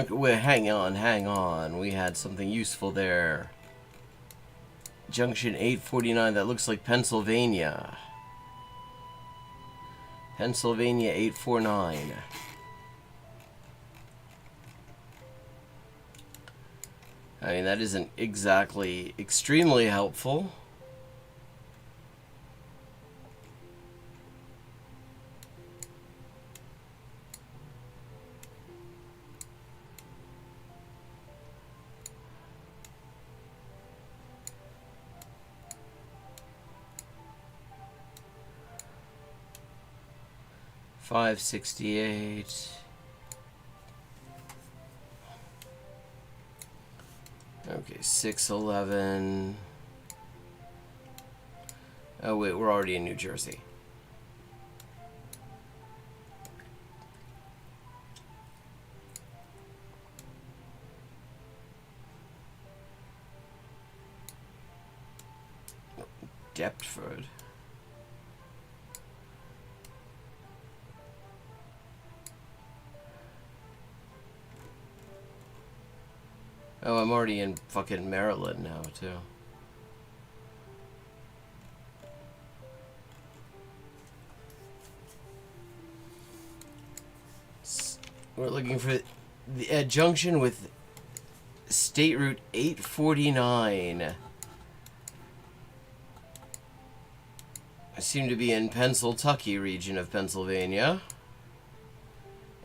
Wait, hang on. We had something useful there. Junction 849, that looks like Pennsylvania. Pennsylvania 849. I mean, that isn't exactly extremely helpful. $5.68. Okay, $6.11. Oh wait, we're already in New Jersey. Deptford. Oh, I'm already in fucking Maryland now, too. We're looking for the junction with State Route 849. I seem to be in Pennsylvania region of Pennsylvania.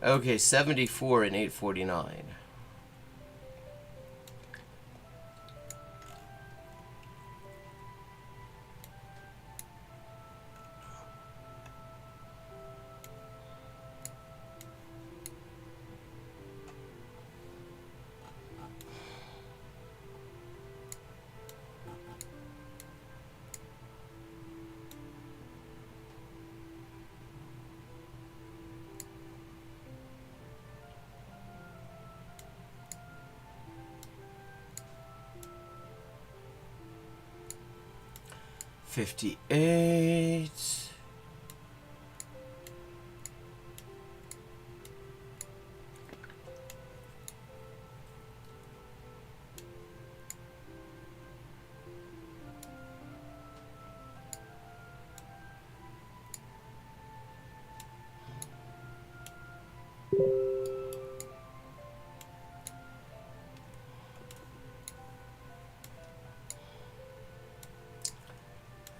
Okay, 74 and 849. $58.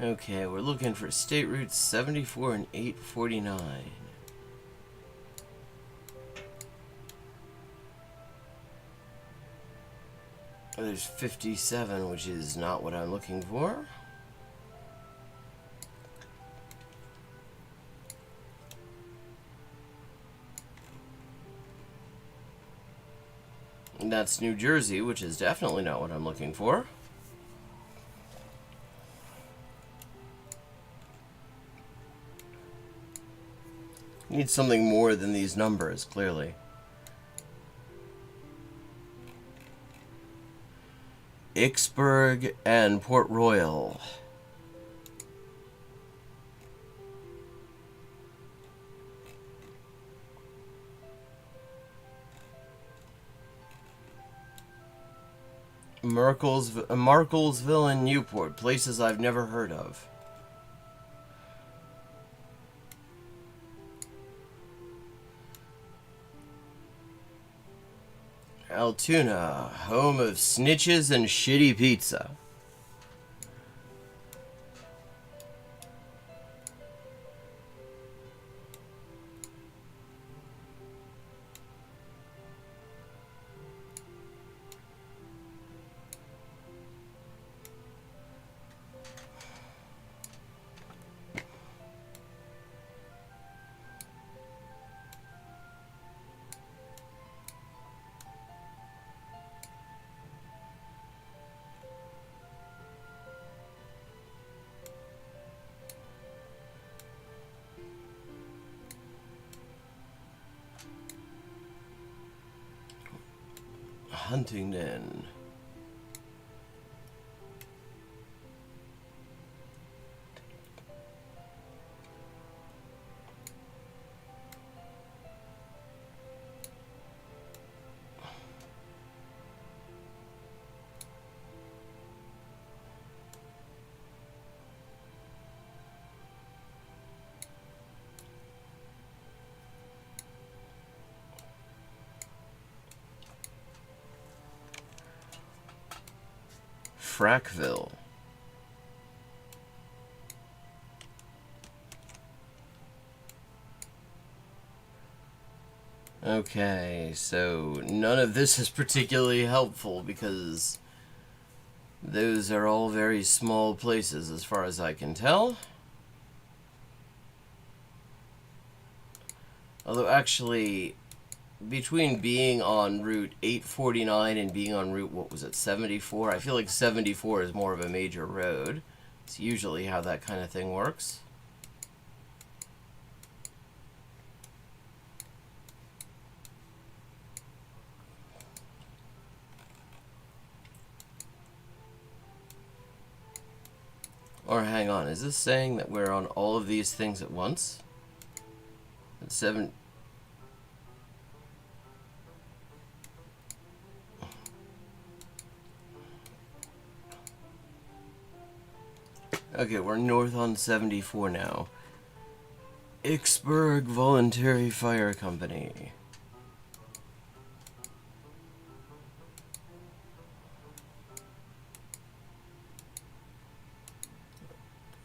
Okay, we're looking for state routes 74 and 849. There's 57, which is not what I'm looking for. And that's New Jersey, which is definitely not what I'm looking for. Need something more than these numbers, clearly. Icksburg and Port Royal. Marklesville and Newport, places I've never heard of. Altoona, home of snitches and shitty pizza. Huntington. Frackville. Okay, so none of this is particularly helpful because those are all very small places as far as I can tell. Although actually, between being on Route 849 and being on Route, what was it, 74? I feel like 74 is more of a major road. It's usually how that kind of thing works. Or hang on, is this saying that we're on all of these things at once? It's 7... Okay, we're north on 74 now. Icksburg Voluntary Fire Company.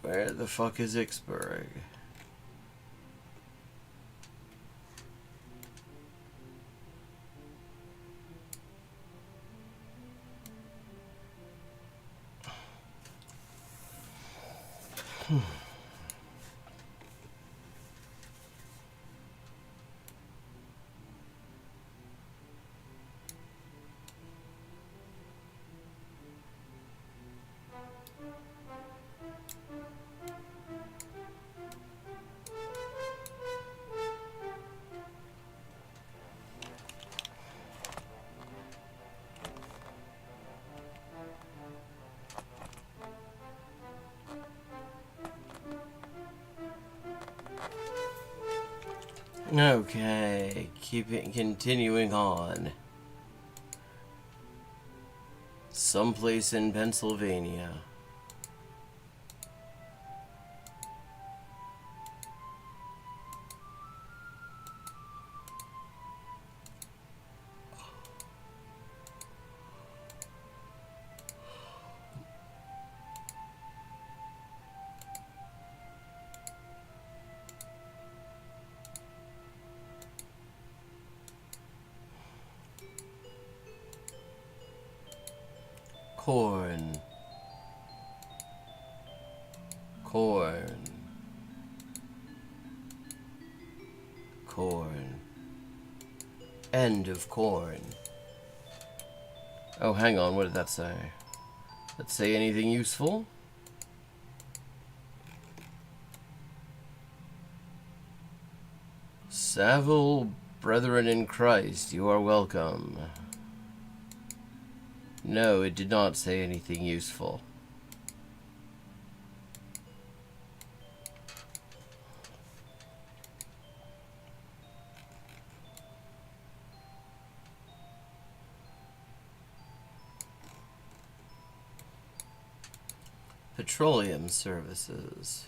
Where the fuck is Icksburg? Okay, continuing on. Someplace in Pennsylvania. corn, corn, corn, end of corn. Oh, hang on, what did that say? Did it say anything useful? Savile brethren in Christ, you are welcome. No, it did not say anything useful. Petroleum services.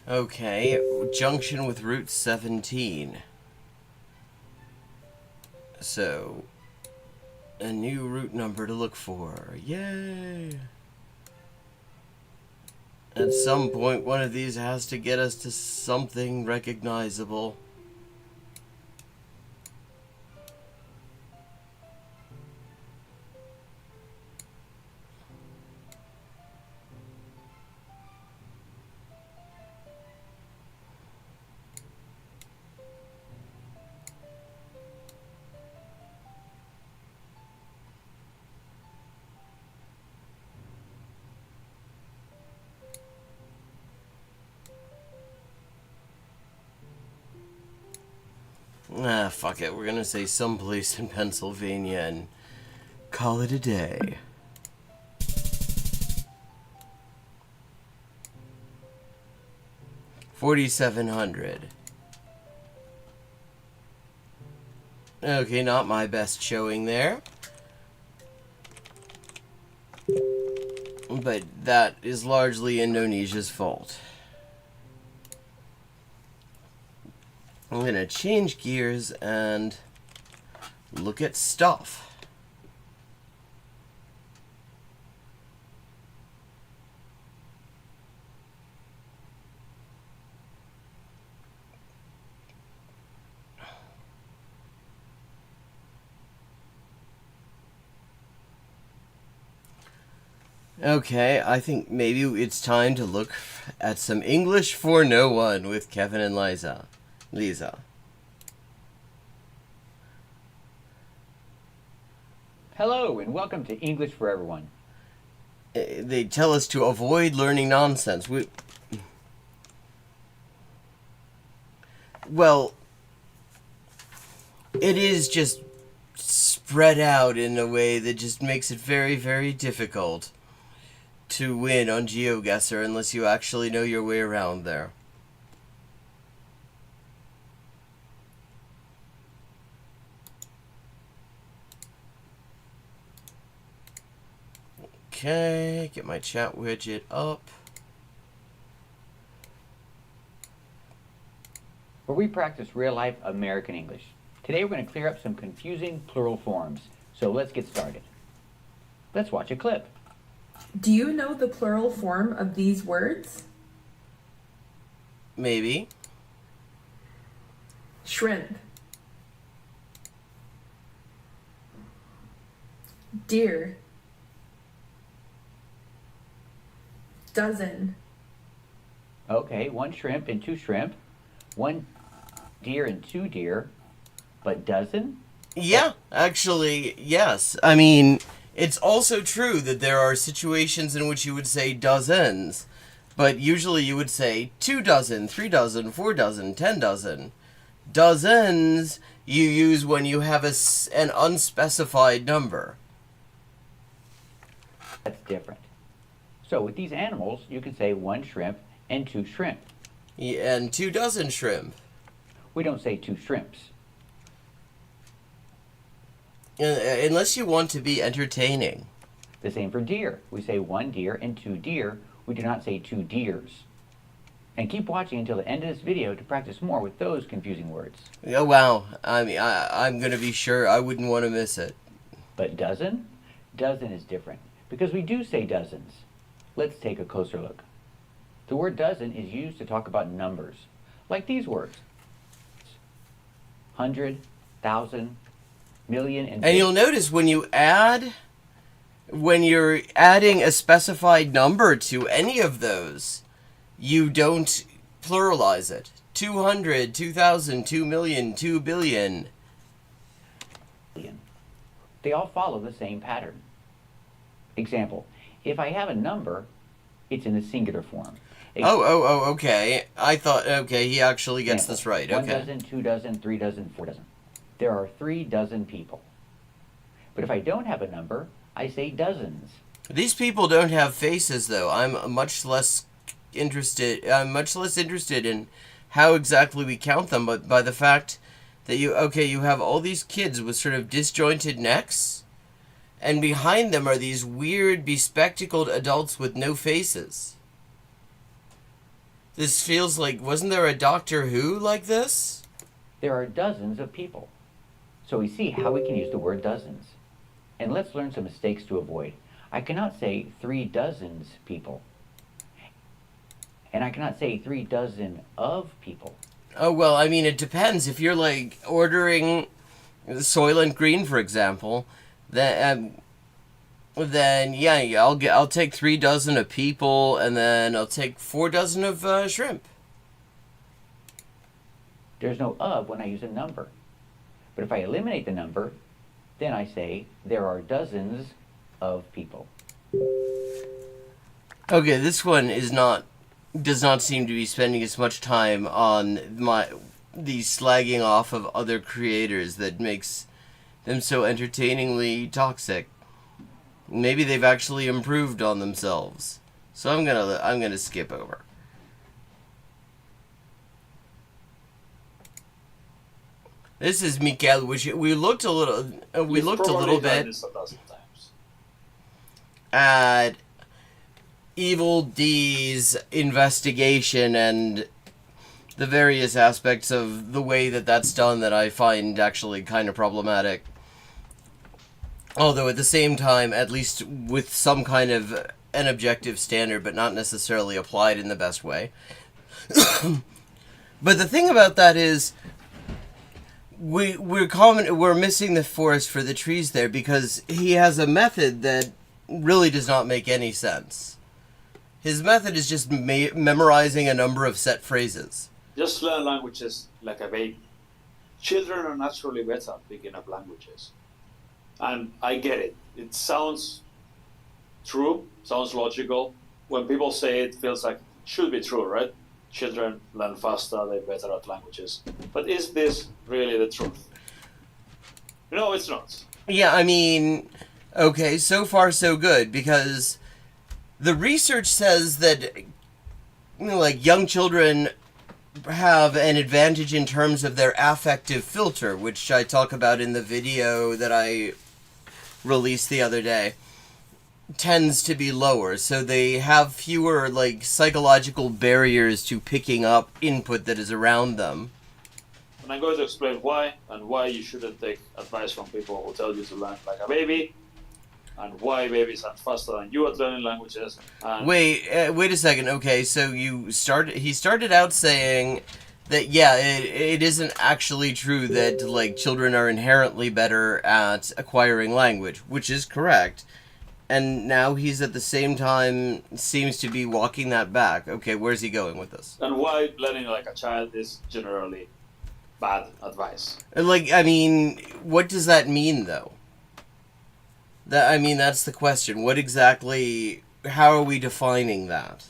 Okay, junction with Route 17. So, a new route number to look for. Yay! At some point, one of these has to get us to something recognizable. Ah, fuck it. We're gonna say someplace in Pennsylvania and call it a day. $4,700. Okay, not my best showing there. But that is largely Indonesia's fault. I'm gonna change gears and look at stuff. Okay, I think maybe it's time to look at some English for No One with Kevin and Liza. Hello, and welcome to English for Everyone. They tell us to avoid learning nonsense. Well, it is just spread out in a way that just makes it very, very difficult to win on Geoguessr unless you actually know your way around there. Okay, get my chat widget up. Where we practice real-life American English. Today we're going to clear up some confusing plural forms. So let's get started. Let's watch a clip. Do you know the plural form of these words? Maybe. Shrimp. Deer. Dozen. Okay, one shrimp and two shrimp. One deer and two deer. But dozen? Yeah, actually, yes. I mean, it's also true that there are situations in which you would say dozens, but usually you would say 2 dozen, 3 dozen, 4 dozen, 10 dozen. Dozens you use when you have an unspecified number. That's different. So with these animals, you can say one shrimp and two shrimp. Yeah, and 2 dozen shrimp. We don't say two shrimps. Unless you want to be entertaining. The same for deer. We say 1 deer and 2 deer. We do not say 2 deers. And keep watching until the end of this video to practice more with those confusing words. Oh, wow. I mean, I'm going to be sure I wouldn't want to miss it. But dozen? Dozen is different, because we do say dozens. Let's take a closer look. The word dozen is used to talk about numbers, like these words. 100, 1,000, million, And you'll notice when you're adding a specified number to any of those, you don't pluralize it. 200, 2,000, 2 million, 2 billion. They all follow the same pattern. Example, if I have a number, it's in the singular form. Okay. I thought, okay, he actually gets this right. Okay. 1 dozen, 2 dozen, 3 dozen, 4 dozen. There are 3 dozen people. But if I don't have a number, I say dozens. These people don't have faces, though. I'm much less interested in how exactly we count them, but by the fact that you have all these kids with sort of disjointed necks, and behind them are these weird, bespectacled adults with no faces. This feels like, wasn't there a Doctor Who like this? There are dozens of people. So we see how we can use the word dozens. And let's learn some mistakes to avoid. I cannot say 3 dozens people. And I cannot say 3 dozen of people. Oh, well, I mean, it depends. If you're, like, ordering Soylent Green, for example, then yeah, I'll take 3 dozen of people, and then I'll take 4 dozen of shrimp. There's no of when I use a number. But if I eliminate the number, then I say there are dozens of people. Okay, this one does not seem to be spending as much time on the slagging off of other creators that makes them so entertainingly toxic. Maybe they've actually improved on themselves. So I'm gonna skip over. This is Mikael, which we looked a little bit at Evil D's investigation and the various aspects of the way that that's done that I find actually kind of problematic. Although at the same time, at least with some kind of an objective standard, but not necessarily applied in the best way. But the thing about that is, we're missing the forest for the trees there, because he has a method that really does not make any sense. His method is just memorizing a number of set phrases. Just learn languages like a baby. Children are naturally better at picking up languages. And I get it. It sounds true, sounds logical. When people say it, feels like it should be true, right? Children learn faster, they're better at languages. But is this really the truth? No, it's not. Yeah, I mean, okay, so far so good, because the research says that, like, young children have an advantage in terms of their affective filter, which I talk about in the video that I released the other day, tends to be lower. So they have fewer, like, psychological barriers to picking up input that is around them. And I'm going to explain why, and why you shouldn't take advice from people who tell you to learn like a baby, and why babies are faster than you at learning languages. And wait a second. Okay, so he started out saying that, yeah, it isn't actually true that, like, children are inherently better at acquiring language, which is correct. And now he's at the same time seems to be walking that back. Okay, where's he going with this? And why learning like a child is generally bad advice. Like, I mean, what does that mean, though? That's the question. What exactly, how are we defining that?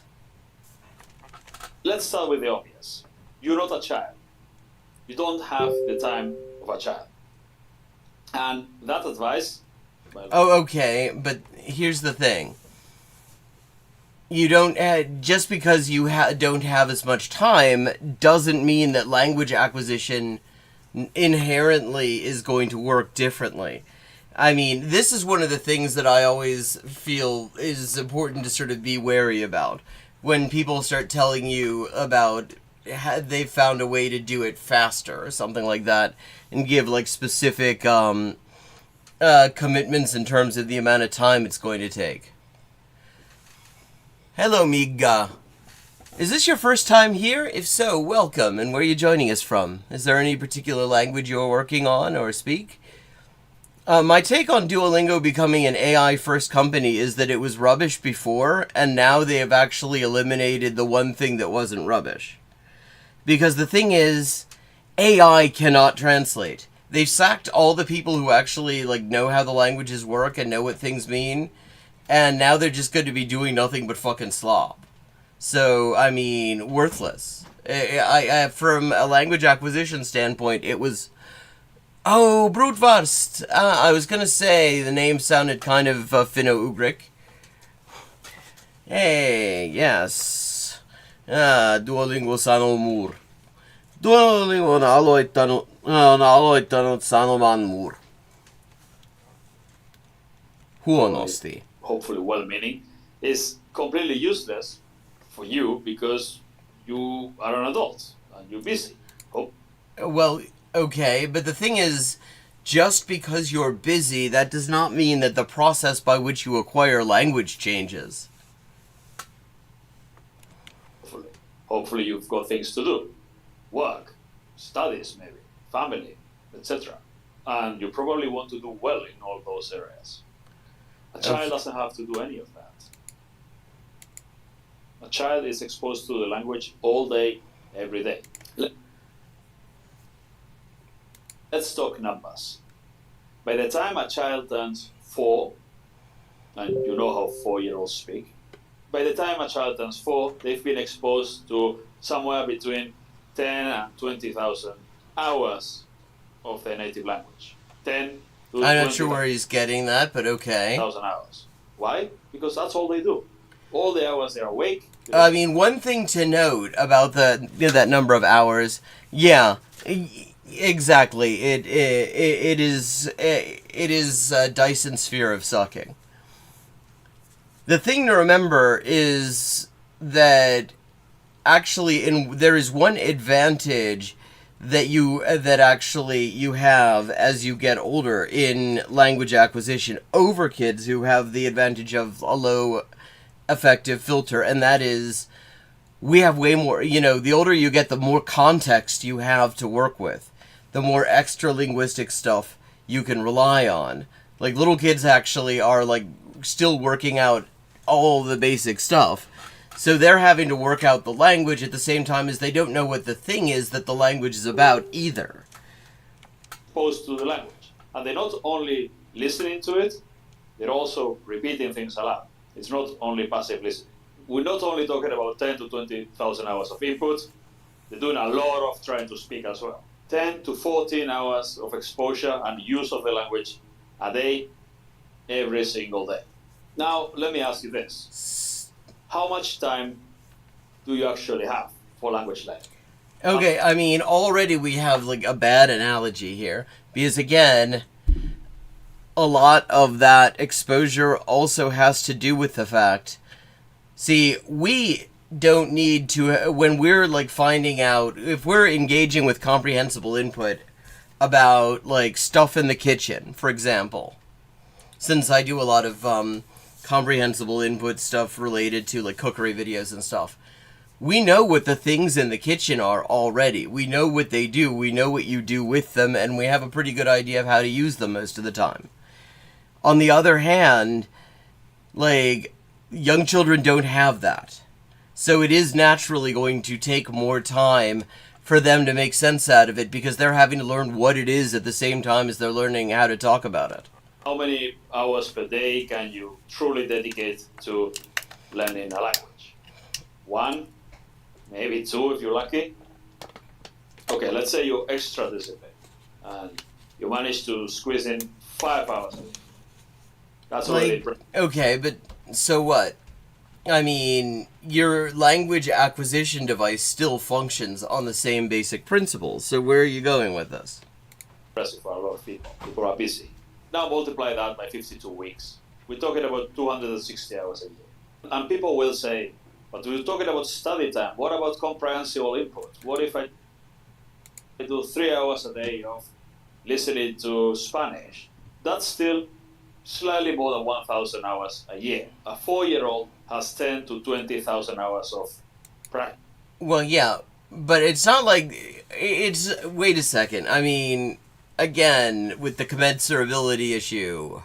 Let's start with the obvious. You're not a child. You don't have the time of a child. And that advice... Well, oh, okay, but here's the thing. You don't... just because you don't have as much time doesn't mean that language acquisition inherently is going to work differently. I mean, this is one of the things that I always feel is important to sort of be wary about. When people start telling you about they've found a way to do it faster or something like that, and give like specific commitments in terms of the amount of time it's going to take. Hello, Miga. Is this your first time here? If so, welcome, and where are you joining us from? Is there any particular language you're working on or speak? My take on Duolingo becoming an AI-first company is that it was rubbish before, and now they have actually eliminated the one thing that wasn't rubbish. Because the thing is, AI cannot translate. They've sacked all the people who actually like know how the languages work and know what things mean, and now they're just going to be doing nothing but fucking slop. So, I mean, worthless. I from a language acquisition standpoint, it was... Oh, Brutwurst! I was gonna say, the name sounded kind of Finno-Ugric. Hey, yes. Duolingo sanomur. Duolingo on aloittanut sanomaan mur. Huonosti. Hopefully well-meaning, is completely useless for you because you are an adult and you're busy. Well, okay, but the thing is, just because you're busy, that does not mean that the process by which you acquire language changes. Hopefully you've got things to do. Work, studies maybe, family, etc. And you probably want to do well in all those areas. A child doesn't have to do any of that. A child is exposed to the language all day, every day. Let's talk numbers. By the time a child turns 4, and you know how 4-year-olds speak, by the time a child turns 4, they've been exposed to somewhere between 10 and 20,000 hours of their native language. 10 to I'm not sure where he's getting that, but okay. 1,000 hours. Why? Because that's all they do. All the hours they're awake. I mean, one thing to note about that number of hours, yeah, exactly. It is Dyson sphere of sucking. The thing to remember is that actually, there is one advantage that you have as you get older in language acquisition over kids who have the advantage of a low effective filter, and that is we have way more, the older you get, the more context you have to work with, the more extra linguistic stuff you can rely on. Like, little kids actually are like still working out all the basic stuff, so they're having to work out the language at the same time as they don't know what the thing is that the language is about either. Exposed to the language, and they're not only listening to it, they're also repeating things aloud. It's not only passive listening. We're not only talking about 10 to 20,000 hours of input, they're doing a lot of trying to speak as well. 10 to 14 hours of exposure and use of the language a day, every single day. Now, let me ask you this. How much time do you actually have for language learning? Okay, I mean, already we have like a bad analogy here, because again, a lot of that exposure also has to do with the fact, see, we don't need to, when we're like finding out, if we're engaging with comprehensible input about like stuff in the kitchen, for example, since I do a lot of comprehensible input stuff related to like cookery videos and stuff, we know what the things in the kitchen are already. We know what they do, we know what you do with them, and we have a pretty good idea of how to use them most of the time. On the other hand, like, young children don't have that. So it is naturally going to take more time for them to make sense out of it, because they're having to learn what it is at the same time as they're learning how to talk about it. How many hours per day can you truly dedicate to learning a language? 1, maybe 2 if you're lucky. Okay, let's say you're extra disciplined and you manage to squeeze in 5 hours a week. That's already okay, but so what? I mean, your language acquisition device still functions on the same basic principles, so where are you going with this? Impressive for a lot of people. People are busy. Now multiply that by 52 weeks. We're talking about 260 hours a year. And people will say, but we're talking about study time. What about comprehensible input? What if I do 3 hours a day of listening to Spanish? That's still slightly more than 1,000 hours a year. A 4-year-old has 10 to 20,000 hours of practice. Well, yeah, but it's not like it's. Wait a second. I mean, again, with the commensurability issue.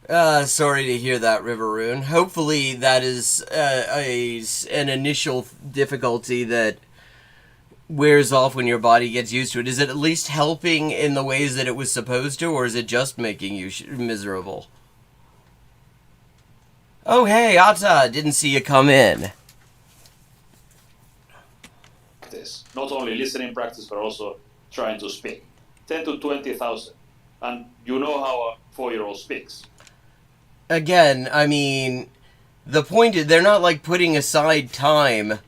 Sorry to hear that, Riveroon. Hopefully that is an initial difficulty that wears off when your body gets used to it. Is it at least helping in the ways that it was supposed to, or is it just making you miserable? Oh, hey, Atta, didn't see you come in. Not only listening practice, but also trying to speak. 10 to 20,000. And you know how a 4-year-old speaks. Again, I mean, the point is, they're not like putting aside time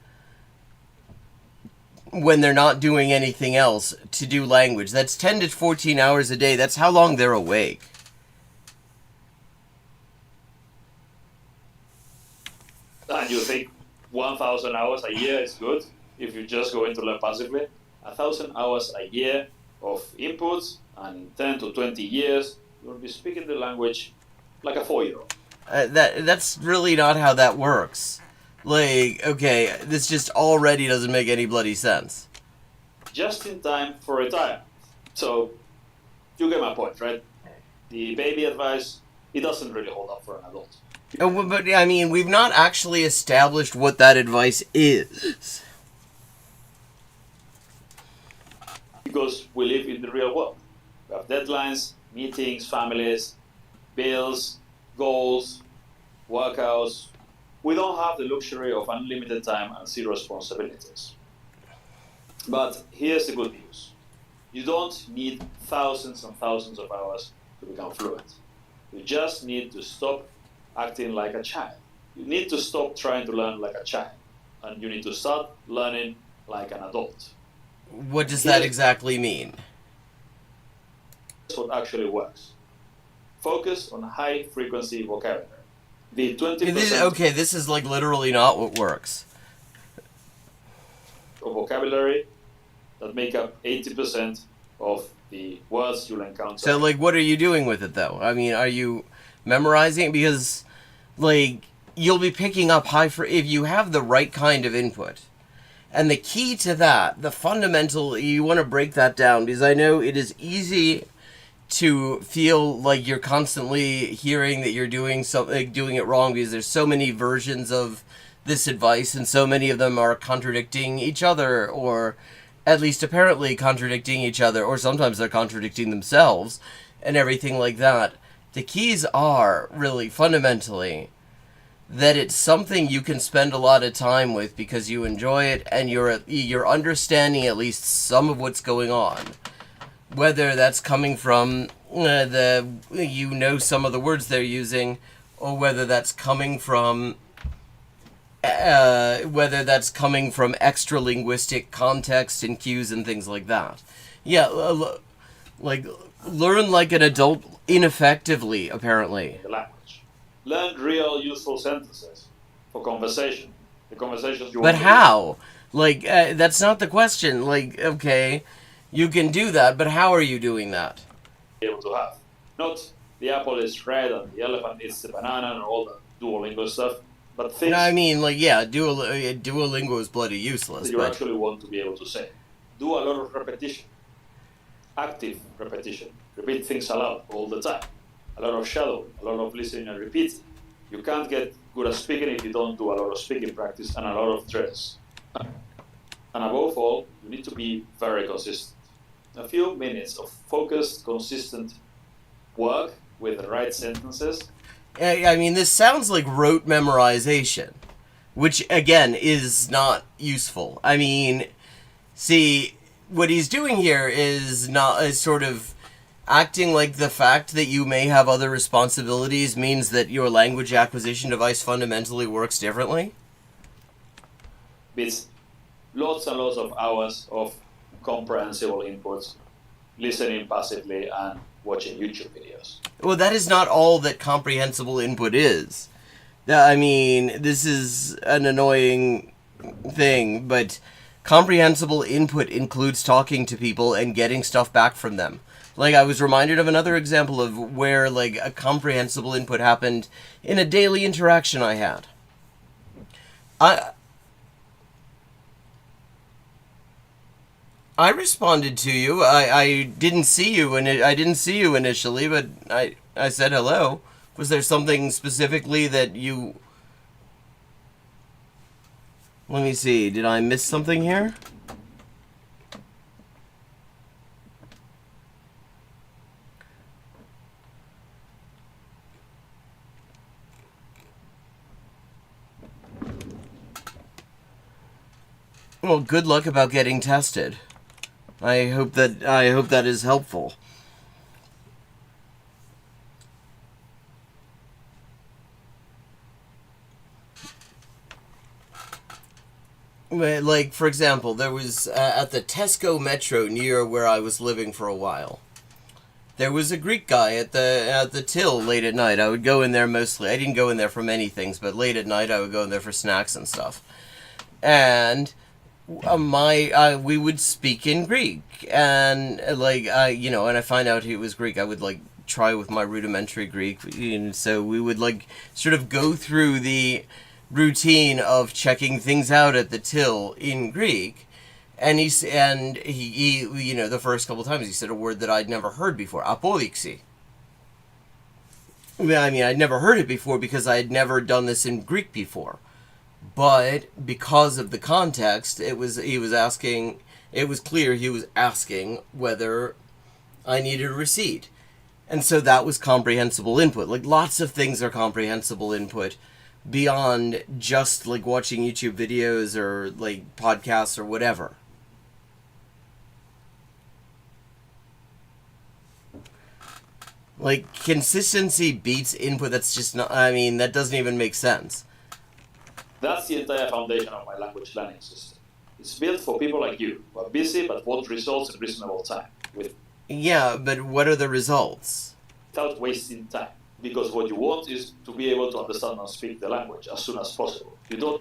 when they're not doing anything else to do language. That's 10 to 14 hours a day. That's how long they're awake. And you think 1,000 hours a year is good if you just go into learn passively? 1,000 hours a year of inputs, and in 10 to 20 years, you'll be speaking the language like a 4-year-old. That's really not how that works. Like, okay, this just already doesn't make any bloody sense. Just in time for retirement. So, you get my point, right? The baby advice, it doesn't really hold up for an adult. But, I mean, we've not actually established what that advice is. Because we live in the real world. We have deadlines, meetings, families, bills, goals, workouts. We don't have the luxury of unlimited time and zero responsibilities. But here's the good news. You don't need thousands and thousands of hours to become fluent. You just need to stop acting like a child. You need to stop trying to learn like a child. And you need to start learning like an adult. What does that exactly mean? That's what actually works. Focus on high-frequency vocabulary. The 20% Okay, this is like literally not what works. of vocabulary that make up 80% of the words you'll encounter. So, like, what are you doing with it, though? I mean, are you memorizing? Because, like, you'll be picking up if you have the right kind of input. And the key to that, the fundamental, you want to break that down, because I know it is easy to feel like you're constantly hearing that you're doing something, doing it wrong, because there's so many versions of this advice, and so many of them are contradicting each other, or at least apparently contradicting each other, or sometimes they're contradicting themselves, and everything like that. The keys are, really, fundamentally, that it's something you can spend a lot of time with because you enjoy it, and you're understanding at least some of what's going on. Whether that's coming from some of the words they're using, or whether that's coming from extra linguistic context and cues and things like that. Yeah, like learn like an adult ineffectively, apparently. The language. Learn real useful sentences for conversation. The conversations you But want to how? Like, that's not the question. Like, okay, you can do that, but how are you doing that? be able to have. Not the apple is red and the elephant is the banana and all the Duolingo stuff, but things I mean, like, yeah, Duolingo is bloody useless. that you But actually want to be able to say. Do a lot of repetition. Active repetition. Repeat things aloud all the time. A lot of shadowing, a lot of listening and repeating. You can't get good at speaking if you don't do a lot of speaking practice and a lot of drills. And above all, you need to be very consistent. A few minutes of focused, consistent work with the right sentences. I mean, this sounds like rote memorization, which, again, is not useful. I mean, see, what he's doing here is sort of acting like the fact that you may have other responsibilities means that your language acquisition device fundamentally works differently. It's lots and lots of hours of comprehensible inputs listening passively and watching YouTube videos. Well, that is not all that comprehensible input is. I mean, this is an annoying thing, but comprehensible input includes talking to people and getting stuff back from them. Like, I was reminded of another example of where, like, a comprehensible input happened in a daily interaction I had. I responded to you. I didn't see you, and I didn't see you initially, but I said hello. Was there something specifically that you... Let me see. Did I miss something here? Well, good luck about getting tested. I hope that is helpful. Like, for example, there was at the Tesco Metro near where I was living for a while. There was a Greek guy at the till late at night. I would go in there mostly. I didn't go in there for many things, but late at night I would go in there for snacks and stuff. And we would speak in Greek, and and I find out he was Greek. I would like try with my rudimentary Greek, and so we would like sort of go through the routine of checking things out at the till in Greek. And he the first couple times he said a word that I'd never heard before, apodiksi. I mean, I'd never heard it before because I had never done this in Greek before. But because of the context, it was clear he was asking whether I needed a receipt. And so that was comprehensible input. Like, lots of things are comprehensible input beyond just like watching YouTube videos or like podcasts or whatever. Like, consistency beats input. That's just not, I mean, that doesn't even make sense. That's the entire foundation of my language learning system. It's built for people like you, who are busy but want results in reasonable time, Yeah, but what are the results? without wasting time. Because what you want is to be able to understand and speak the language as soon as possible. You don't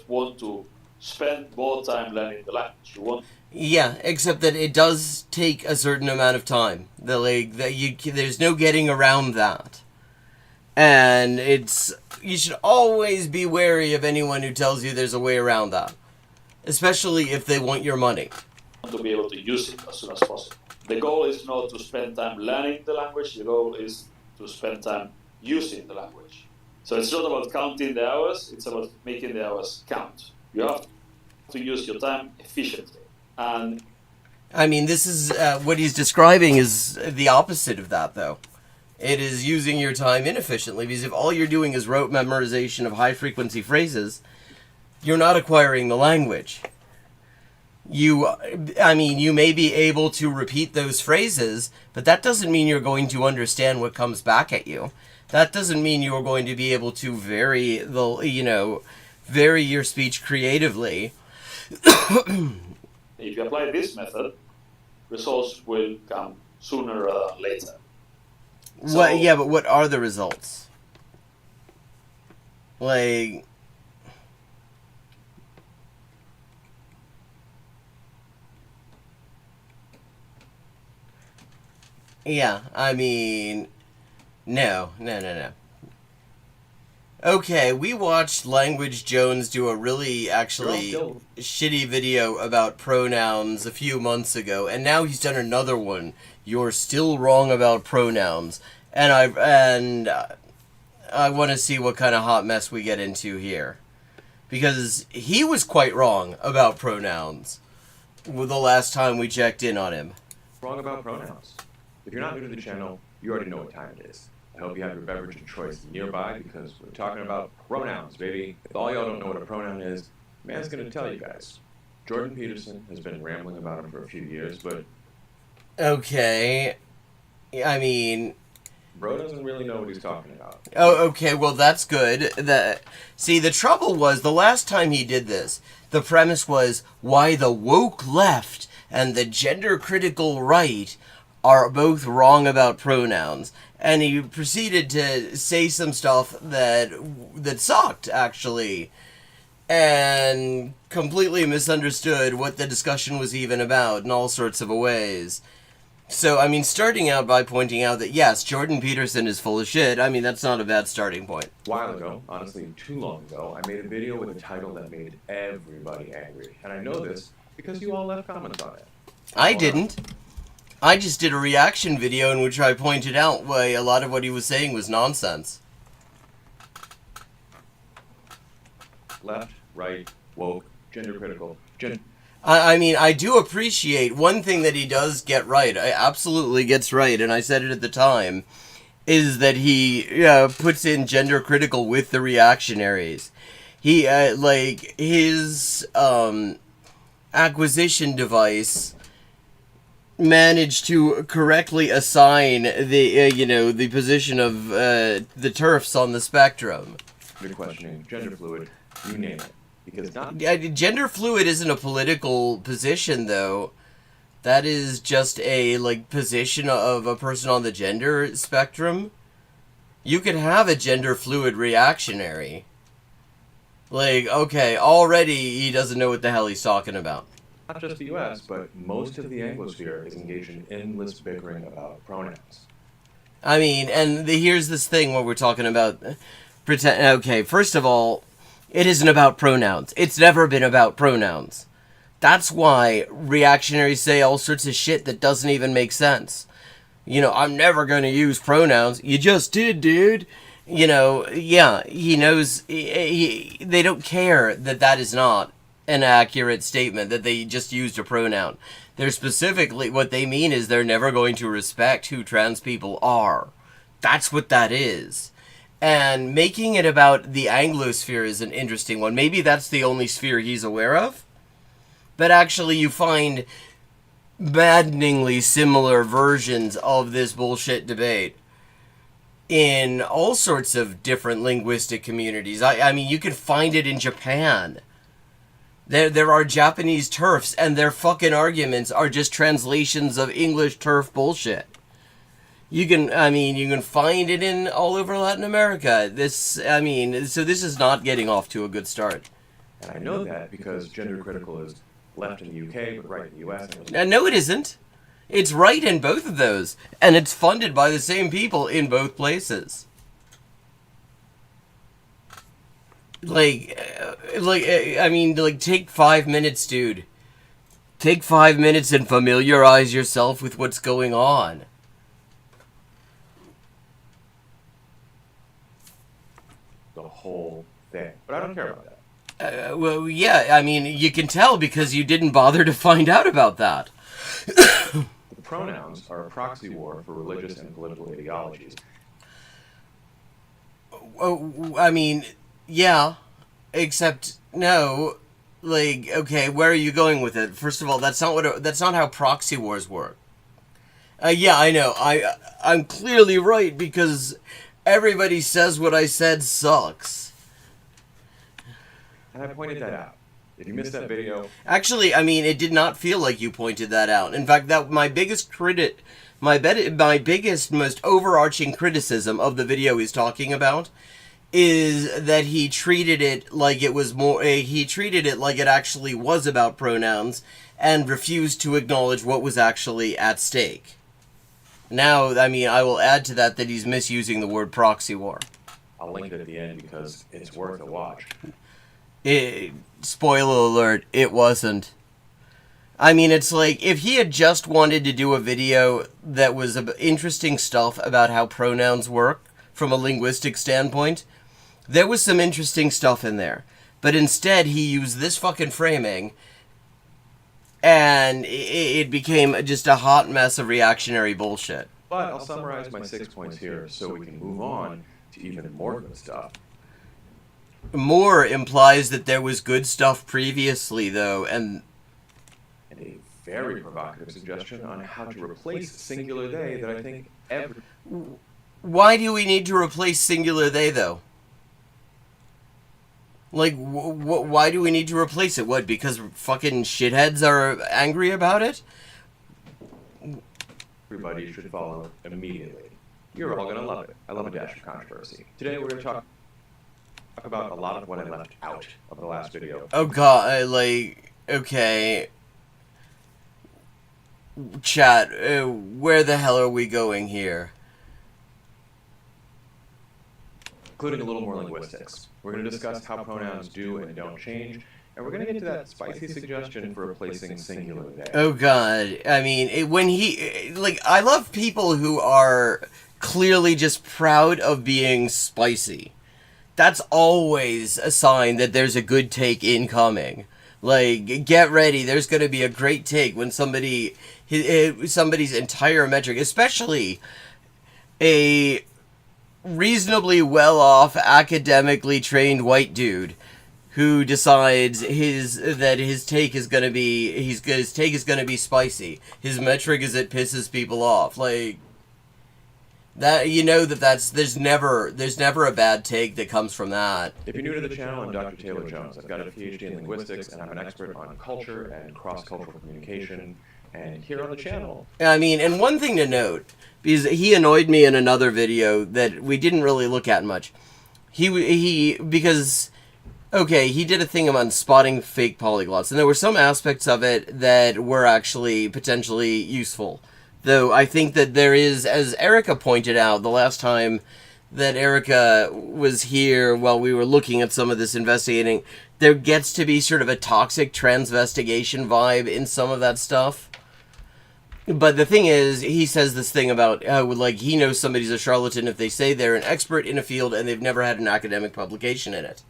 want to spend more time learning the language. You want... Yeah, except that it does take a certain amount of time. There's no getting around that. And you should always be wary of anyone who tells you there's a way around that. Especially if they want your money. To be able to use it as soon as possible. The goal is not to spend time learning the language, the goal is to spend time using the language. So it's not about counting the hours, it's about making the hours count. You have to use your time efficiently. And I mean, this is what he's describing is the opposite of that, though. It is using your time inefficiently, because if all you're doing is rote memorization of high-frequency phrases, you're not acquiring the language. You may be able to repeat those phrases, but that doesn't mean you're going to understand what comes back at you. That doesn't mean you're going to be able to vary your speech creatively. If you apply this method, results will come sooner rather than later. But what are the results? Like... Yeah, I mean... No. Okay, we watched Language Jones do a really, shitty video about pronouns a few months ago, and now he's done another one. You're still wrong about pronouns. And I want to see what kind of hot mess we get into here. Because he was quite wrong about pronouns the last time we checked in on him. Wrong about pronouns. If you're not new to the channel, you already know what time it is. I hope you have your beverage of choice nearby because we're talking about pronouns, baby. If all y'all don't know what a pronoun is, man's gonna tell you guys. Jordan Peterson has been rambling about them for a few years, but... Okay. I mean... Bro doesn't really know what he's talking about. Oh, okay, well that's good. See, the trouble was, the last time he did this, the premise was why the woke left and the gender critical right are both wrong about pronouns. And he proceeded to say some stuff that sucked, actually, and completely misunderstood what the discussion was even about in all sorts of ways. So, I mean, starting out by pointing out that, yes, Jordan Peterson is full of shit, I mean, that's not a bad starting point. A while ago, honestly too long ago, I made a video with a title that made everybody angry. And I know this because you all left comments on it. I didn't. I just did a reaction video in which I pointed out why a lot of what he was saying was nonsense. Left, right, woke, gender critical, I mean, I do appreciate one thing that he does get right. I absolutely gets right, and I said it at the time, is that he puts in gender critical with the reactionaries. He, like, his acquisition device managed to correctly assign the, the position of the TERFs on the spectrum. You're questioning gender fluid, you name it. Because not... Gender fluid isn't a political position, though. That is just a, like, position of a person on the gender spectrum. You could have a gender fluid reactionary. Like, okay, already he doesn't know what the hell he's talking about. Not just the US, but most of the Anglosphere is engaged in endless bickering about pronouns. I mean, and here's this thing where we're talking about... Okay, first of all, it isn't about pronouns. It's never been about pronouns. That's why reactionaries say all sorts of shit that doesn't even make sense. I'm never going to use pronouns. You just did, dude. Yeah, he knows. They don't care that is not an accurate statement, that they just used a pronoun. They're specifically, what they mean is they're never going to respect who trans people are. That's what that is. And making it about the Anglosphere is an interesting one. Maybe that's the only sphere he's aware of. But actually you find maddeningly similar versions of this bullshit debate in all sorts of different linguistic communities. I mean, you can find it in Japan. There are Japanese TERFs, and their fucking arguments are just translations of English TERF bullshit. You can find it in all over Latin America. So this is not getting off to a good start. And I know that because gender critical is left in the UK, but right in the US. No, it isn't. It's right in both of those, and it's funded by the same people in both places. Take 5 minutes, dude. Take 5 minutes and familiarize yourself with what's going on. The whole thing. But I don't care about that. Well, yeah, I mean, you can tell because you didn't bother to find out about that. The pronouns are a proxy war for religious and political ideologies. I mean, yeah, except no. Like, okay, where are you going with it? First of all, that's not how proxy wars work. Yeah, I know. I'm clearly right because everybody says what I said sucks. And I pointed that out. If you missed that video... Actually, I mean, it did not feel like you pointed that out. In fact, my biggest, most overarching criticism of the video he's talking about is that he treated it like it was he treated it like it actually was about pronouns and refused to acknowledge what was actually at stake. Now, I mean, I will add to that he's misusing the word proxy war. I'll link it at the end because it's worth a watch. Spoiler alert, it wasn't. I mean, it's like, if he had just wanted to do a video that was interesting stuff about how pronouns work from a linguistic standpoint, there was some interesting stuff in there. But instead, he used this fucking framing, and it became just a hot mess of reactionary bullshit. But I'll summarize my 6 points here so we can move on to even more good stuff. More implies that there was good stuff previously, though, and a very provocative suggestion on how to replace singular they that I think Why do we need to replace singular they, though? Like, why do we need to replace it? What, because fucking shitheads are angry about it? Everybody should follow immediately. You're all gonna love it. I love a dash of controversy. Today we're gonna talk about a lot of what I left out of the last video. Oh god, like, okay. Chat, where the hell are we going here? Including a little more linguistics. We're going to discuss how pronouns do and don't change, and we're going to get to that spicy suggestion for replacing singular they. Oh god, I mean, I love people who are clearly just proud of being spicy. That's always a sign that there's a good take incoming. Like, get ready, there's going to be a great take when somebody's entire metric, especially a reasonably well-off, academically trained white dude who decides his take is gonna be spicy. His metric is it pisses people off. Like that, you know there's never a bad take that comes from that. If you're new to the channel, I'm Dr. Taylor Jones. I've got a PhD in linguistics, and I'm an expert on culture and cross-cultural communication. And here on the channel, I mean, and one thing to note, because he annoyed me in another video that we didn't really look at much. Because he did a thing on spotting fake polyglots, and there were some aspects of it that were actually potentially useful. Though I think that there is, as Erica pointed out the last time that Erica was here while we were looking at some of this investigating, there gets to be sort of a toxic transvestigation vibe in some of that stuff. But the thing is, he says this thing about, he knows somebody's a charlatan if they say they're an expert in a field and they've never had an academic publication in it.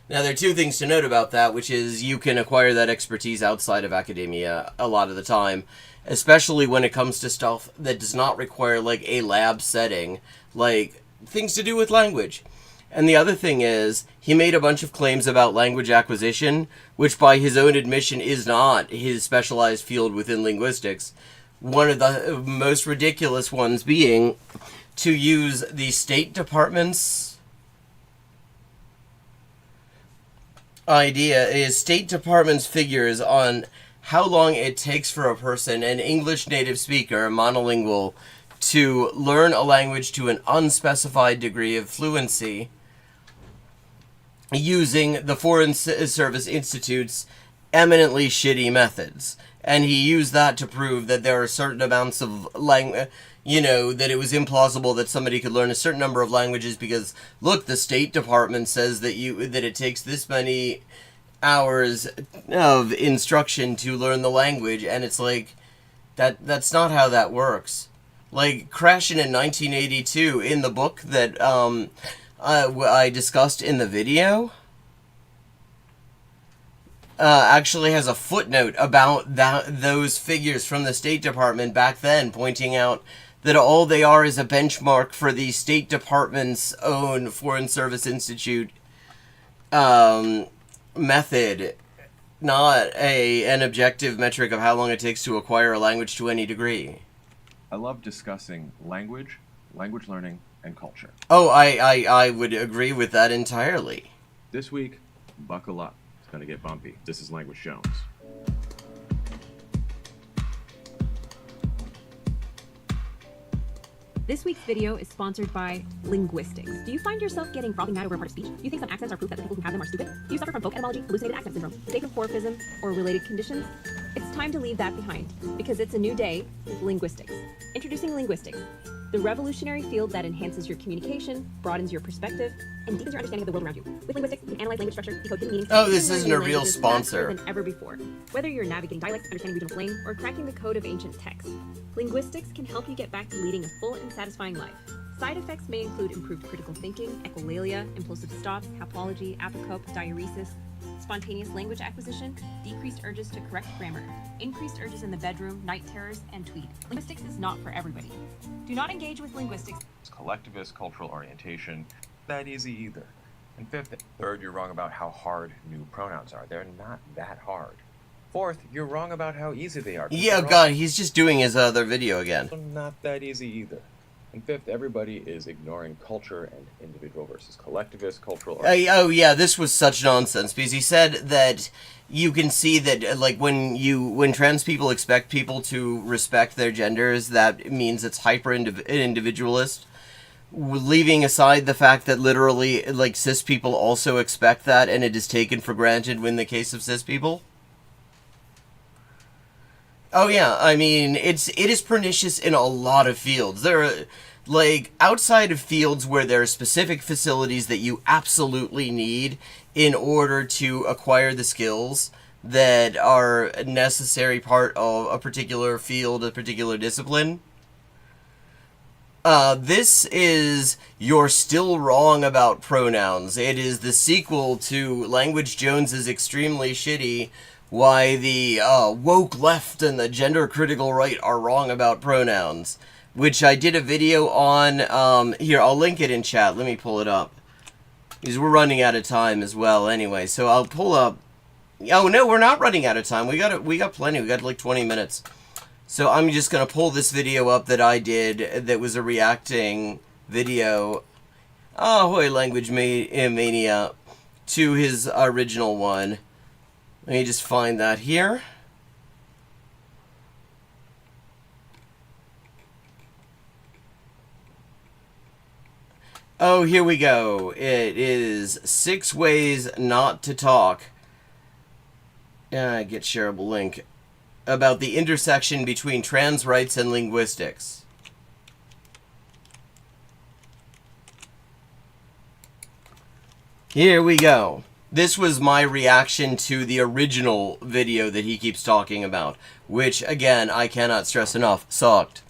Now, there are two things to note about that, which is you can acquire that expertise outside of academia a lot of the time, especially when it comes to stuff that does not require, like, a lab setting, like things to do with language. And the other thing is, he made a bunch of claims about language acquisition, which by his own admission is not his specialized field within linguistics. One of the most ridiculous ones being to use the State Department's State Department's figures on how long it takes for a person, an English native speaker, monolingual, to learn a language to an unspecified degree of fluency using the Foreign Service Institute's eminently shitty methods. And he used that to prove that there are certain amounts of language, that it was implausible that somebody could learn a certain number of languages because, look, the State Department says that it takes this many hours of instruction to learn the language, and it's like, that's not how that works. Like, Crashing in 1982, in the book that I discussed in the video, actually has a footnote about those figures from the State Department back then, pointing out that all they are is a benchmark for the State Department's own Foreign Service Institute method, not an objective metric of how long it takes to acquire a language to any degree. I love discussing language learning, and culture. Oh, I would agree with that entirely. This week, buckle up. It's going to get bumpy. This is Language Jones. This week's video is sponsored by linguistics. Do you find yourself getting frothy mad over a part of speech? Do you think some accents are proof that the people who have them are stupid? Do you suffer from folk etymology, hallucinated accent syndrome, sacropomorphism, or related conditions? It's time to leave that behind, because it's a new day with linguistics. Introducing linguistics, the revolutionary field that enhances your communication, broadens your perspective, and deepens your understanding of the world around you. With linguistics, you can analyze language structure, decode hidden meanings. Oh, this isn't a real sponsor. Than ever before. Whether you're navigating dialects, understanding regional slang, or cracking the code of ancient texts, linguistics can help you get back to leading a full and satisfying life. Side effects may include improved critical thinking, echolalia, impulsive stops, hapology, apocope, diuresis, spontaneous language acquisition, decreased urges to correct grammar, increased urges in the bedroom, night terrors, and tweed. Linguistics is not for everybody. Do not engage with linguistics. Collectivist cultural orientation, not easy either. And third, you're wrong about how hard new pronouns are. They're not that hard. Fourth, you're wrong about how easy they are. Yeah, God, he's just doing his other video again. Not that easy either. And fifth, everybody is ignoring culture and individual versus collectivist cultural. Oh yeah, this was such nonsense because he said that you can see that like when trans people expect people to respect their genders, that means it's hyper individualist. Leaving aside the fact that literally like cis people also expect that, and it is taken for granted in the case of cis people. Oh yeah, I mean, it is pernicious in a lot of fields. There are, like, outside of fields where there are specific facilities that you absolutely need in order to acquire the skills that are a necessary part of a particular field, a particular discipline. This is You're Still Wrong About Pronouns. It is the sequel to Language Jones's Extremely Shitty Why the Woke Left and the Gender Critical Right Are Wrong About Pronouns, which I did a video on. Here, I'll link it in chat. Let me pull it up, because we're running out of time as well anyway, so I'll pull up. Oh no, we're not running out of time. We got plenty. We got like 20 minutes. So I'm just going to pull this video up that I did that was a reacting video. Ahoy Language Mania to his original one. Let me just find that here. Oh, here we go. It is 6 Ways Not to Talk. Get shareable link. About the intersection between trans rights and linguistics. Here we go. This was my reaction to the original video that he keeps talking about, which, again, I cannot stress enough, sucked.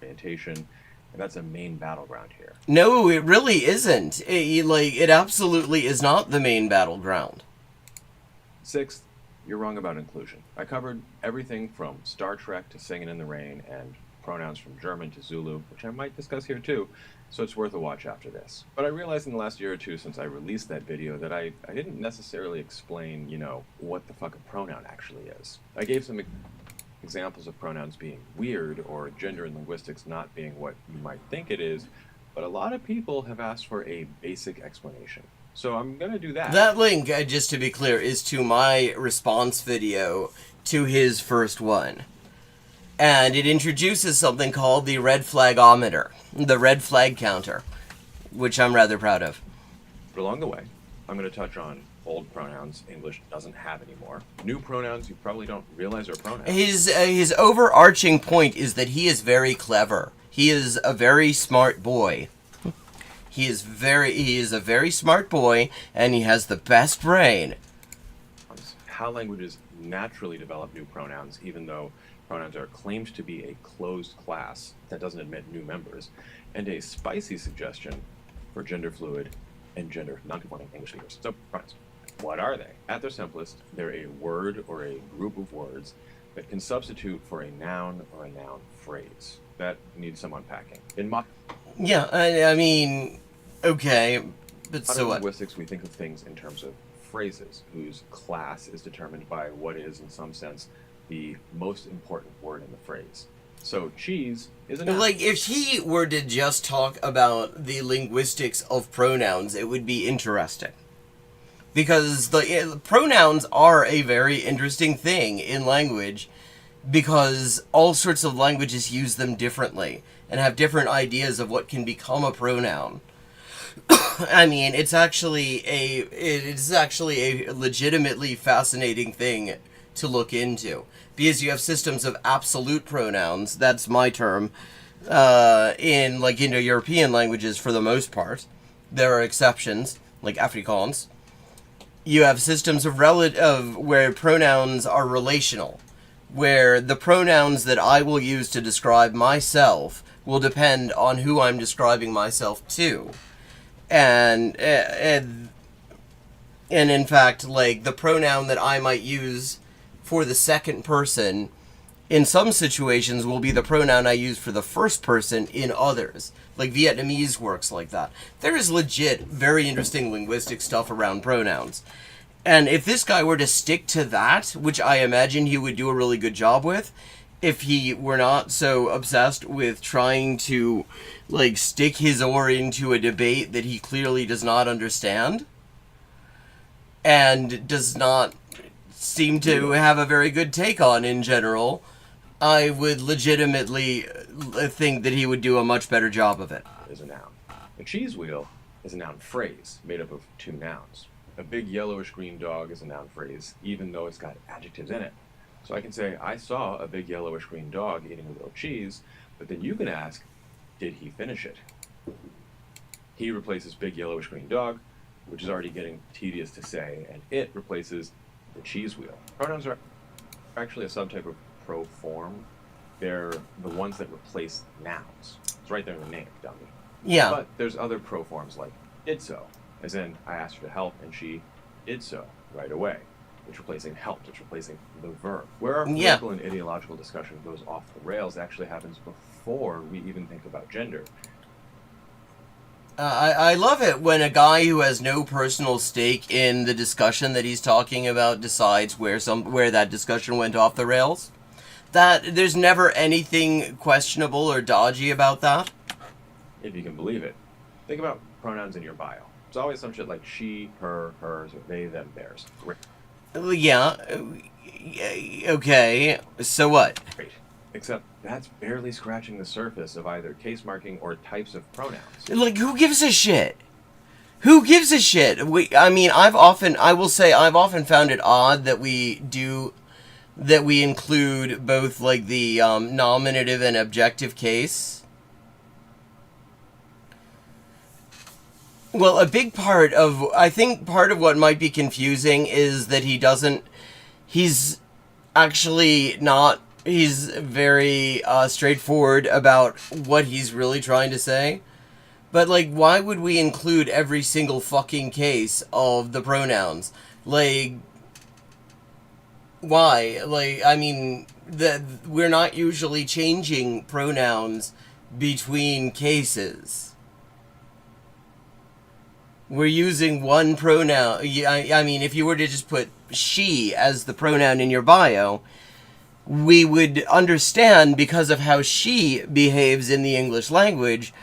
Orientation, and that's a main battleground here. No, it really isn't. It absolutely is not the main battleground. Sixth, you're wrong about inclusion. I covered everything from Star Trek to Singing in the Rain and pronouns from German to Zulu, which I might discuss here too, so it's worth a watch after this. But I realized in the last year or two since I released that video that I didn't necessarily explain, what the fuck a pronoun actually is. I gave some examples of pronouns being weird or gender and linguistics not being what you might think it is, but a lot of people have asked for a basic explanation. So I'm going to do that. That link, just to be clear, is to my response video to his first one. And it introduces something called the red flagometer, the red flag counter, which I'm rather proud of. But along the way, I'm going to touch on old pronouns English doesn't have anymore. New pronouns you probably don't realize are pronouns. His overarching point is that he is very clever. He is a very smart boy. He is a very smart boy, and he has the best brain. How languages naturally develop new pronouns, even though pronouns are claimed to be a closed class that doesn't admit new members, and a spicy suggestion for gender fluid and gender non-conforming English speakers. So, pronouns. What are they? At their simplest, they're a word or a group of words that can substitute for a noun or a noun phrase. That needs some unpacking. Yeah, I mean, okay, but so what? In linguistics, we think of things in terms of phrases, whose class is determined by what is, in some sense, the most important word in the phrase. So, cheese is a noun. Like, if he were to just talk about the linguistics of pronouns, it would be interesting. Because the pronouns are a very interesting thing in language, because all sorts of languages use them differently and have different ideas of what can become a pronoun. I mean, it's actually a legitimately fascinating thing to look into, because you have systems of absolute pronouns. That's my term. In like Indo-European languages, for the most part, there are exceptions like Afrikaans. You have systems of where pronouns are relational, where the pronouns that I will use to describe myself will depend on who I'm describing myself to. And in fact, like, the pronoun that I might use for the second person in some situations will be the pronoun I use for the first person in others. Like, Vietnamese works like that. There is legit very interesting linguistic stuff around pronouns. And if this guy were to stick to that, which I imagine he would do a really good job with, if he were not so obsessed with trying to, like, stick his oar into a debate that he clearly does not understand and does not seem to have a very good take on in general, I would legitimately think that he would do a much better job of it. Is a noun. A cheese wheel is a noun phrase made up of two nouns. A big yellowish green dog is a noun phrase, even though it's got adjectives in it. So I can say, I saw a big yellowish green dog eating a little cheese, but then you can ask, did he finish it? He replaces big yellowish green dog, which is already getting tedious to say, and it replaces the cheese wheel. Pronouns are actually a subtype of proform. They're the ones that replace nouns. It's right there in the name, dummy. Yeah. But there's other proforms like did so, as in I asked her to help and she did so right away. It's replacing helped, it's replacing the verb. Where our political and ideological discussion goes off the rails actually happens before we even think about gender. I love it when a guy who has no personal stake in the discussion that he's talking about decides where that discussion went off the rails. That there's never anything questionable or dodgy about that. If you can believe it. Think about pronouns in your bio. It's always some shit like she, her, hers, or they, them, theirs. Yeah. Okay. So what? Great. Except that's barely scratching the surface of either case marking or types of pronouns. Like, who gives a shit? Who gives a shit? I've often found it odd that we include both, like, the nominative and objective case. Well, I think part of what might be confusing is that he's very straightforward about what he's really trying to say. But, like, why would we include every single fucking case of the pronouns? Like, why? Like, I mean, we're not usually changing pronouns between cases. We're using one pronoun. I mean, if you were to just put she as the pronoun in your bio, we would understand, because of how she behaves in the English language,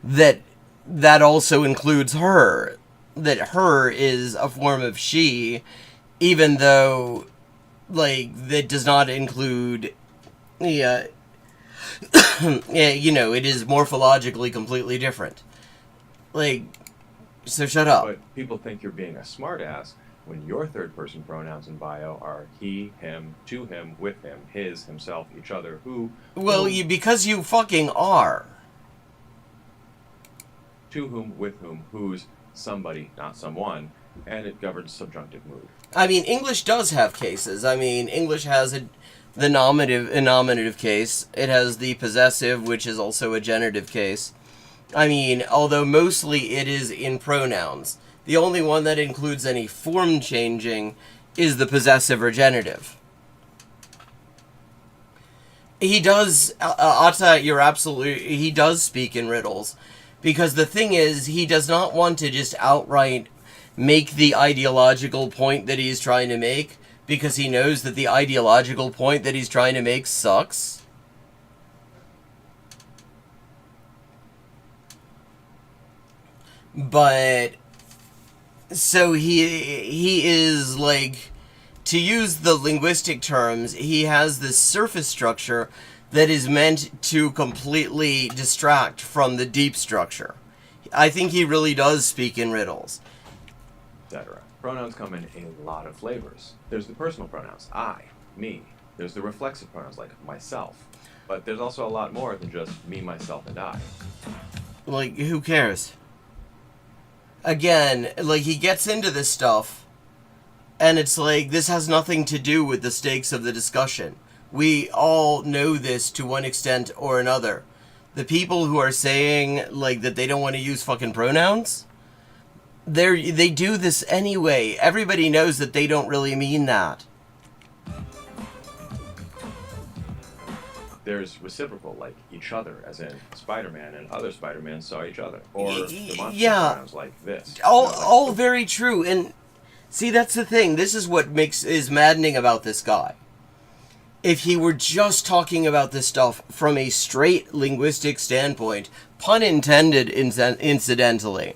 that also includes her. That her is a form of she, even though, like, that does not include, it is morphologically completely different. Like, so shut up. But people think you're being a smartass when your third-person pronouns in bio are he, him, to him, with him, his, himself, each other, who... Well, because you fucking are. To whom, with whom, whose, somebody, not someone, and it governs subjunctive mood. I mean, English does have cases. I mean, English has the nominative case. It has the possessive, which is also a genitive case. I mean, although mostly it is in pronouns. The only one that includes any form changing is the possessive or genitive. He does, Atta, he does speak in riddles. Because the thing is, he does not want to just outright make the ideological point that he's trying to make, because he knows that the ideological point that he's trying to make sucks. But, so he is, like, to use the linguistic terms, he has this surface structure that is meant to completely distract from the deep structure. I think he really does speak in riddles. Etc. Pronouns come in a lot of flavors. There's the personal pronouns, I, me. There's the reflexive pronouns like myself. But there's also a lot more than just me, myself, and I. Like, who cares? Again, like, he gets into this stuff, and it's like, this has nothing to do with the stakes of the discussion. We all know this to one extent or another. The people who are saying, like, that they don't want to use fucking pronouns, they do this anyway. Everybody knows that they don't really mean that. There's reciprocal, like each other, as in Spider-Man and other Spider-Man saw each other. Or demonstrative pronouns like this. All very true. And see, that's the thing. This is what is maddening about this guy. if he were just talking about this stuff from a straight linguistic standpoint, pun intended, incidentally,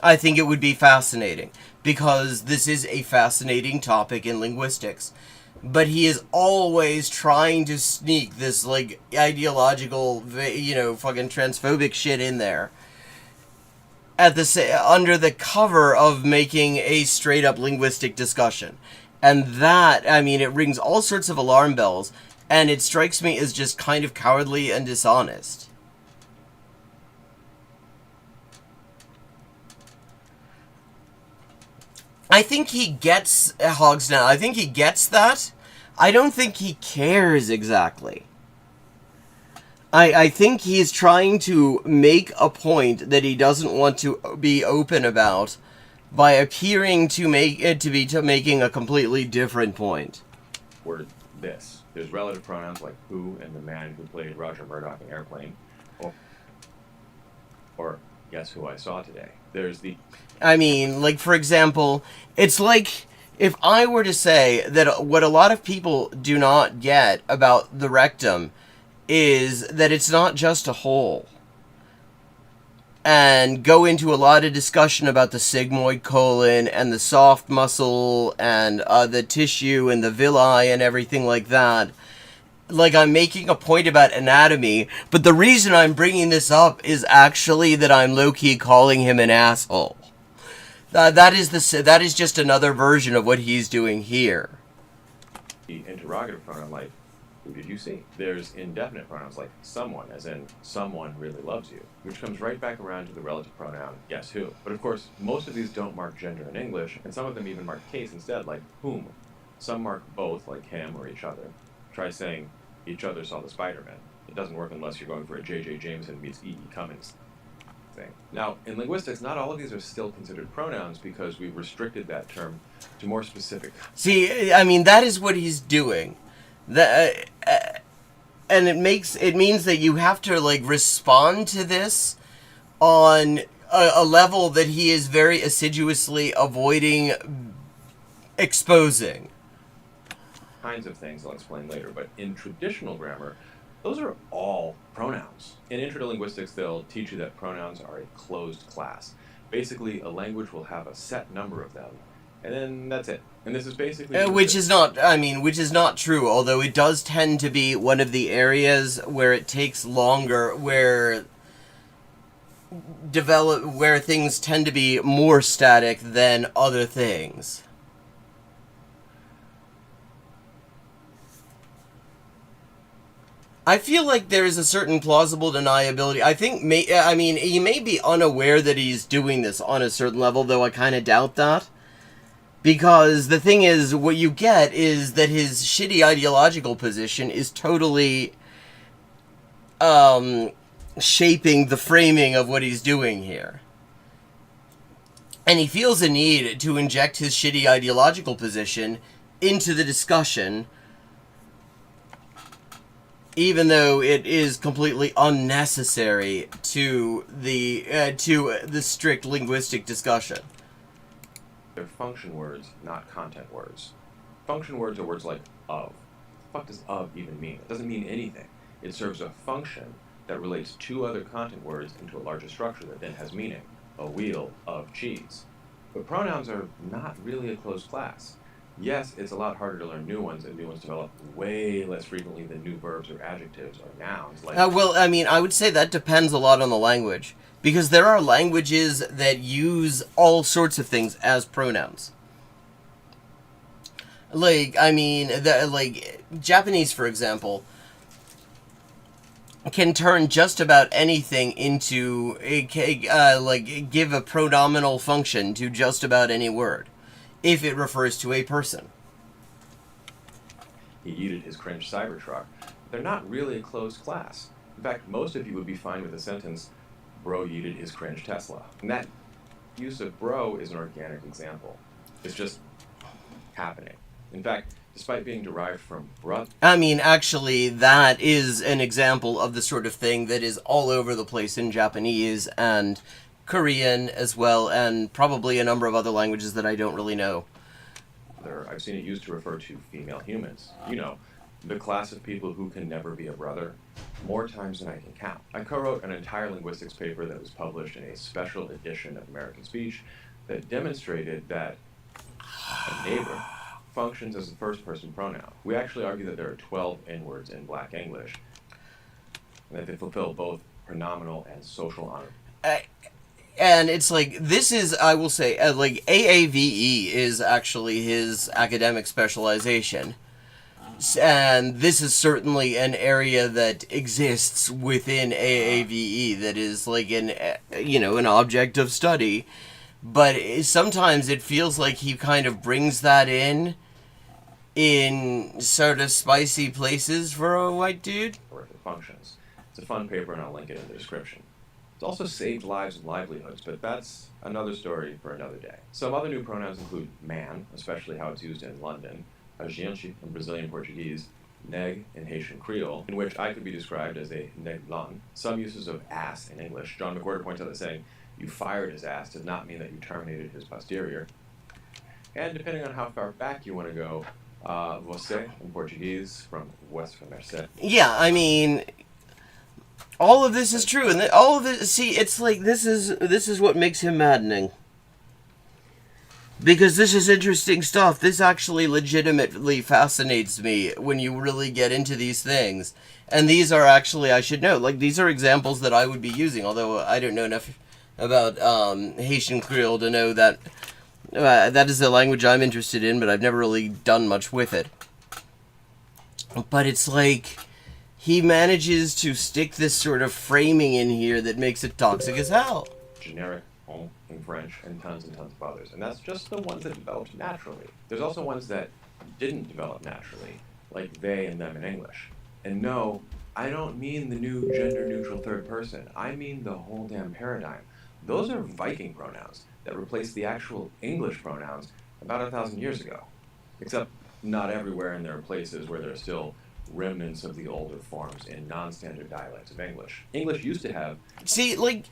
I think it would be fascinating, because this is a fascinating topic in linguistics. But he is always trying to sneak this, like, ideological, fucking transphobic shit in there under the cover of making a straight-up linguistic discussion. And that, I mean, it rings all sorts of alarm bells, and it strikes me as just kind of cowardly and dishonest. I think he gets Hogsnow. I think he gets that. I don't think he cares exactly. I think he's trying to make a point that he doesn't want to be open about by appearing to making a completely different point. Word this. There's relative pronouns like who and the man who played Roger Murdoch in Airplane. Or guess who I saw today. There's the... I mean, like, for example, it's like if I were to say that what a lot of people do not get about the rectum is that it's not just a hole, and go into a lot of discussion about the sigmoid colon and the soft muscle and the tissue and the villi and everything like that. Like, I'm making a point about anatomy, but the reason I'm bringing this up is actually that I'm low-key calling him an asshole. That is just another version of what he's doing here. The interrogative pronoun like, who did you see? There's indefinite pronouns like someone, as in someone really loves you, which comes right back around to the relative pronoun guess who. But of course, most of these don't mark gender in English, and some of them even mark case instead, like whom. Some mark both, like him or each other. Try saying, each other saw the Spider-Man. It doesn't work unless you're going for a J.J. Jameson meets E.E. Cummings thing. Now, in linguistics, not all of these are still considered pronouns because we've restricted that term to more specific... See, I mean, that is what he's doing. And it means that you have to, like, respond to this on a level that he is very assiduously avoiding exposing. Kinds of things I'll explain later, but in traditional grammar, those are all pronouns. In Intro to Linguistics, they'll teach you that pronouns are a closed class. Basically, a language will have a set number of them, and then that's it. And this is basically... which is not true, although it does tend to be one of the areas where it takes longer, where things tend to be more static than other things. I feel like there is a certain plausible deniability. I think, he may be unaware that he's doing this on a certain level, though I kind of doubt that. Because the thing is, what you get is that his shitty ideological position is totally shaping the framing of what he's doing here. And he feels a need to inject his shitty ideological position into the discussion, even though it is completely unnecessary to the strict linguistic discussion. They're function words, not content words. Function words are words like of. What the fuck does of even mean? It doesn't mean anything. It serves a function that relates two other content words into a larger structure that then has meaning. A wheel of cheese. But pronouns are not really a closed class. Yes, it's a lot harder to learn new ones, and new ones develop way less frequently than new verbs or adjectives or nouns. I would say that depends a lot on the language. Because there are languages that use all sorts of things as pronouns. Japanese, for example, can turn just about anything into give a pronominal function to just about any word, if it refers to a person. He yeeted his cringe Cybertruck. They're not really a closed class. In fact, most of you would be fine with the sentence, bro yeeted his cringe Tesla. And that use of bro is an organic example. It's just happening. In fact, despite being derived from brother... Actually, that is an example of the sort of thing that is all over the place in Japanese and Korean as well, and probably a number of other languages that I don't really know. I've seen it used to refer to female humans. You know, the class of people who can never be a brother, more times than I can count. I co-wrote an entire linguistics paper that was published in a special edition of American Speech that demonstrated that a neighbor functions as a first-person pronoun. We actually argue that there are 12 N-words in Black English, and that they fulfill both pronominal and social honor. And it's like, this is, I will say, like, AAVE is actually his academic specialization. And this is certainly an area that exists within AAVE that is like an object of study. But sometimes it feels like he kind of brings that in sort of spicy places for a white dude. Functions. It's a fun paper, and I'll link it in the description. It's also saved lives and livelihoods, but that's another story for another day. Some other new pronouns include man, especially how it's used in London, a gente in Brazilian Portuguese, neg in Haitian Creole, in which I could be described as a neg blanc. Some uses of ass in English. John McWhorter points out that saying you fired his ass does not mean that you terminated his posterior. And depending on how far back you want to go, você in Portuguese from West Merced. Yeah, I mean, all of this is true, and all of it. See, it's like this is what makes him maddening. Because this is interesting stuff. This actually legitimately fascinates me when you really get into these things. And these are actually, I should note, like, these are examples that I would be using, although I don't know enough about Haitian Creole to know that that is the language I'm interested in, but I've never really done much with it. But it's like, he manages to stick this sort of framing in here that makes it toxic as hell. Generic in French, and tons of others. And that's just the ones that developed naturally. There's also ones that didn't develop naturally, like they and them in English. And no, I don't mean the new gender-neutral third person. I mean the whole damn paradigm. Those are Viking pronouns that replaced the actual English pronouns about 1,000 years ago. Except not everywhere, and there are places where there are still remnants of the older forms in non-standard dialects of English. English used to have... See, like,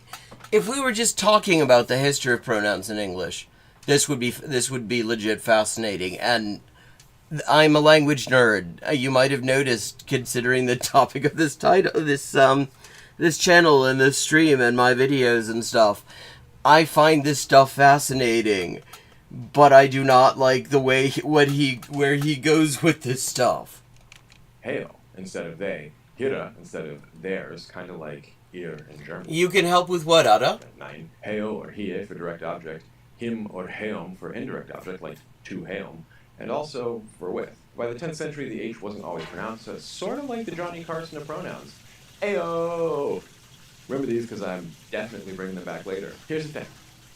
if we were just talking about the history of pronouns in English, this would be legit fascinating. And I'm a language nerd. You might have noticed, considering the topic of this title, this channel and this stream and my videos and stuff. I find this stuff fascinating, but I do not like the way where he goes with this stuff. Hail instead of they, ihre instead of theirs, kind of like ihr in German. You can help with what, Ada? 9. Heo or hie for direct object, him or heom for indirect object, like to heom, and also for with. By the 10th century, the H wasn't always pronounced, so it's sort of like the Johnny Carson of pronouns. Ayo! Remember these because I'm definitely bringing them back later. Here's the thing.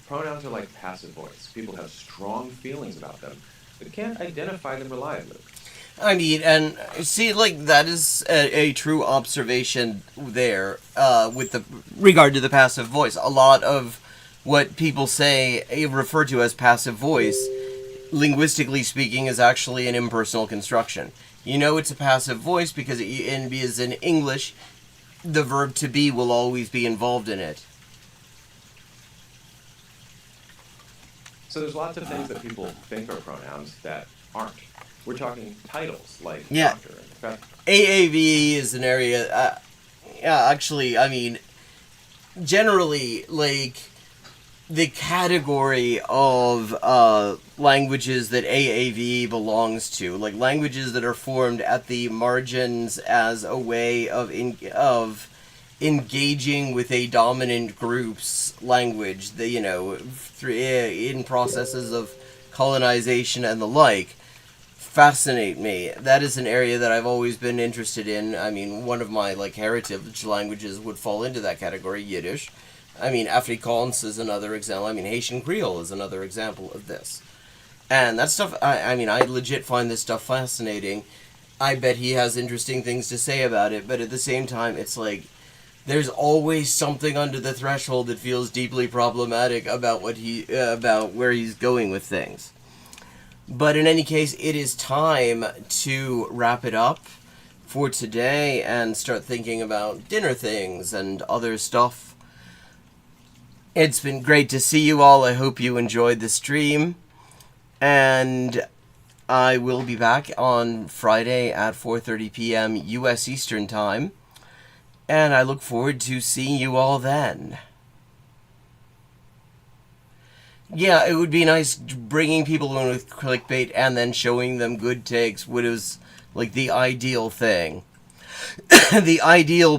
Pronouns are like passive voice. People have strong feelings about them, but can't identify them reliably. I mean, and see, like, that is a true observation there with regard to the passive voice. A lot of what people say, refer to as passive voice, linguistically speaking, is actually an impersonal construction. You know it's a passive voice because in English, the verb to be will always be involved in it. So there's lots of things that people think are pronouns that aren't. We're talking titles like yeah. Doctor and Professor. AAVE is an area, actually, I mean, generally, like, the category of languages that AAVE belongs to, like languages that are formed at the margins as a way of engaging with a dominant group's language, in processes of colonization and the like, fascinate me. That is an area that I've always been interested in. I mean, one of my, like, heritage languages would fall into that category, Yiddish. I mean, Afrikaans is another example. I mean, Haitian Creole is another example of this. And that stuff, I mean, I legit find this stuff fascinating. I bet he has interesting things to say about it, but at the same time, it's like, there's always something under the threshold that feels deeply problematic about about where he's going with things. But in any case, it is time to wrap it up for today and start thinking about dinner things and other stuff. It's been great to see you all. I hope you enjoyed the stream. And I will be back on Friday at 4:30 p.m. U.S. Eastern Time, and I look forward to seeing you all then. Yeah, it would be nice bringing people in with clickbait and then showing them good takes, which is like the ideal thing. The ideal